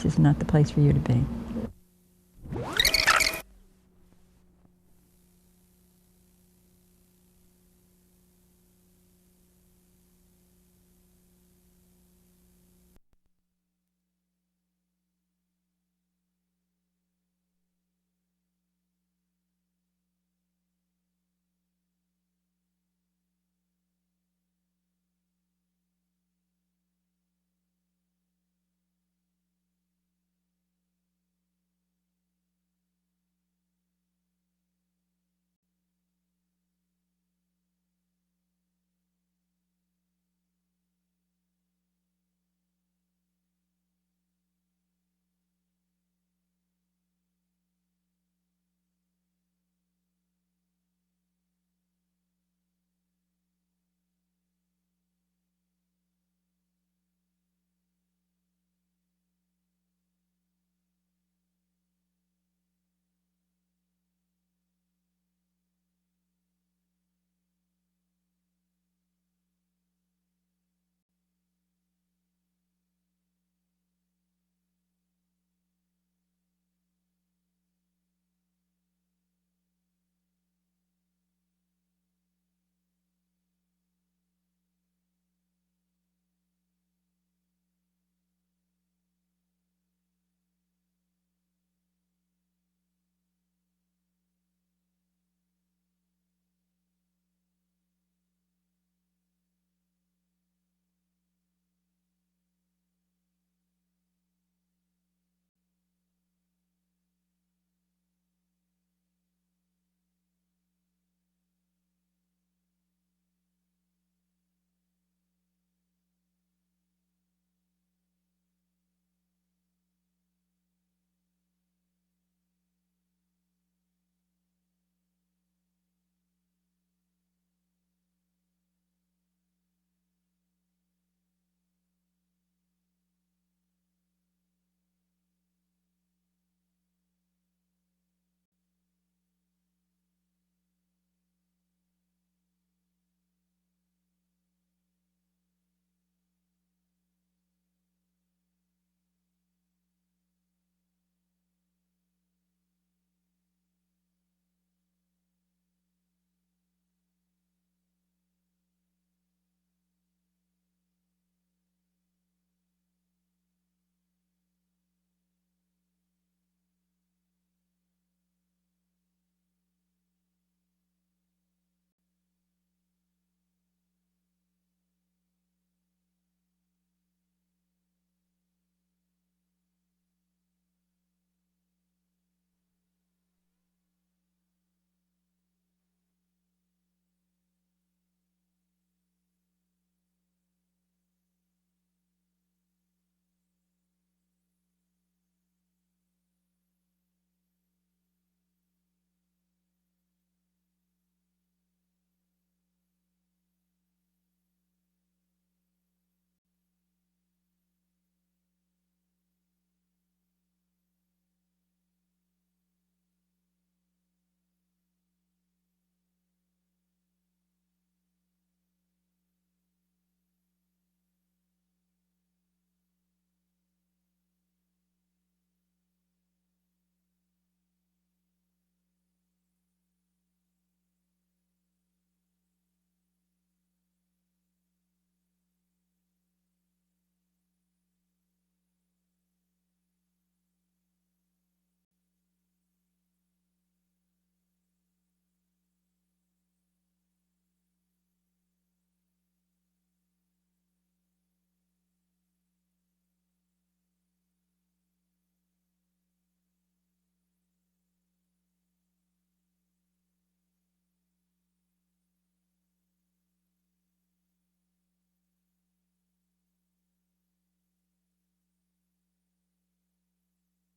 is not the place for you to be.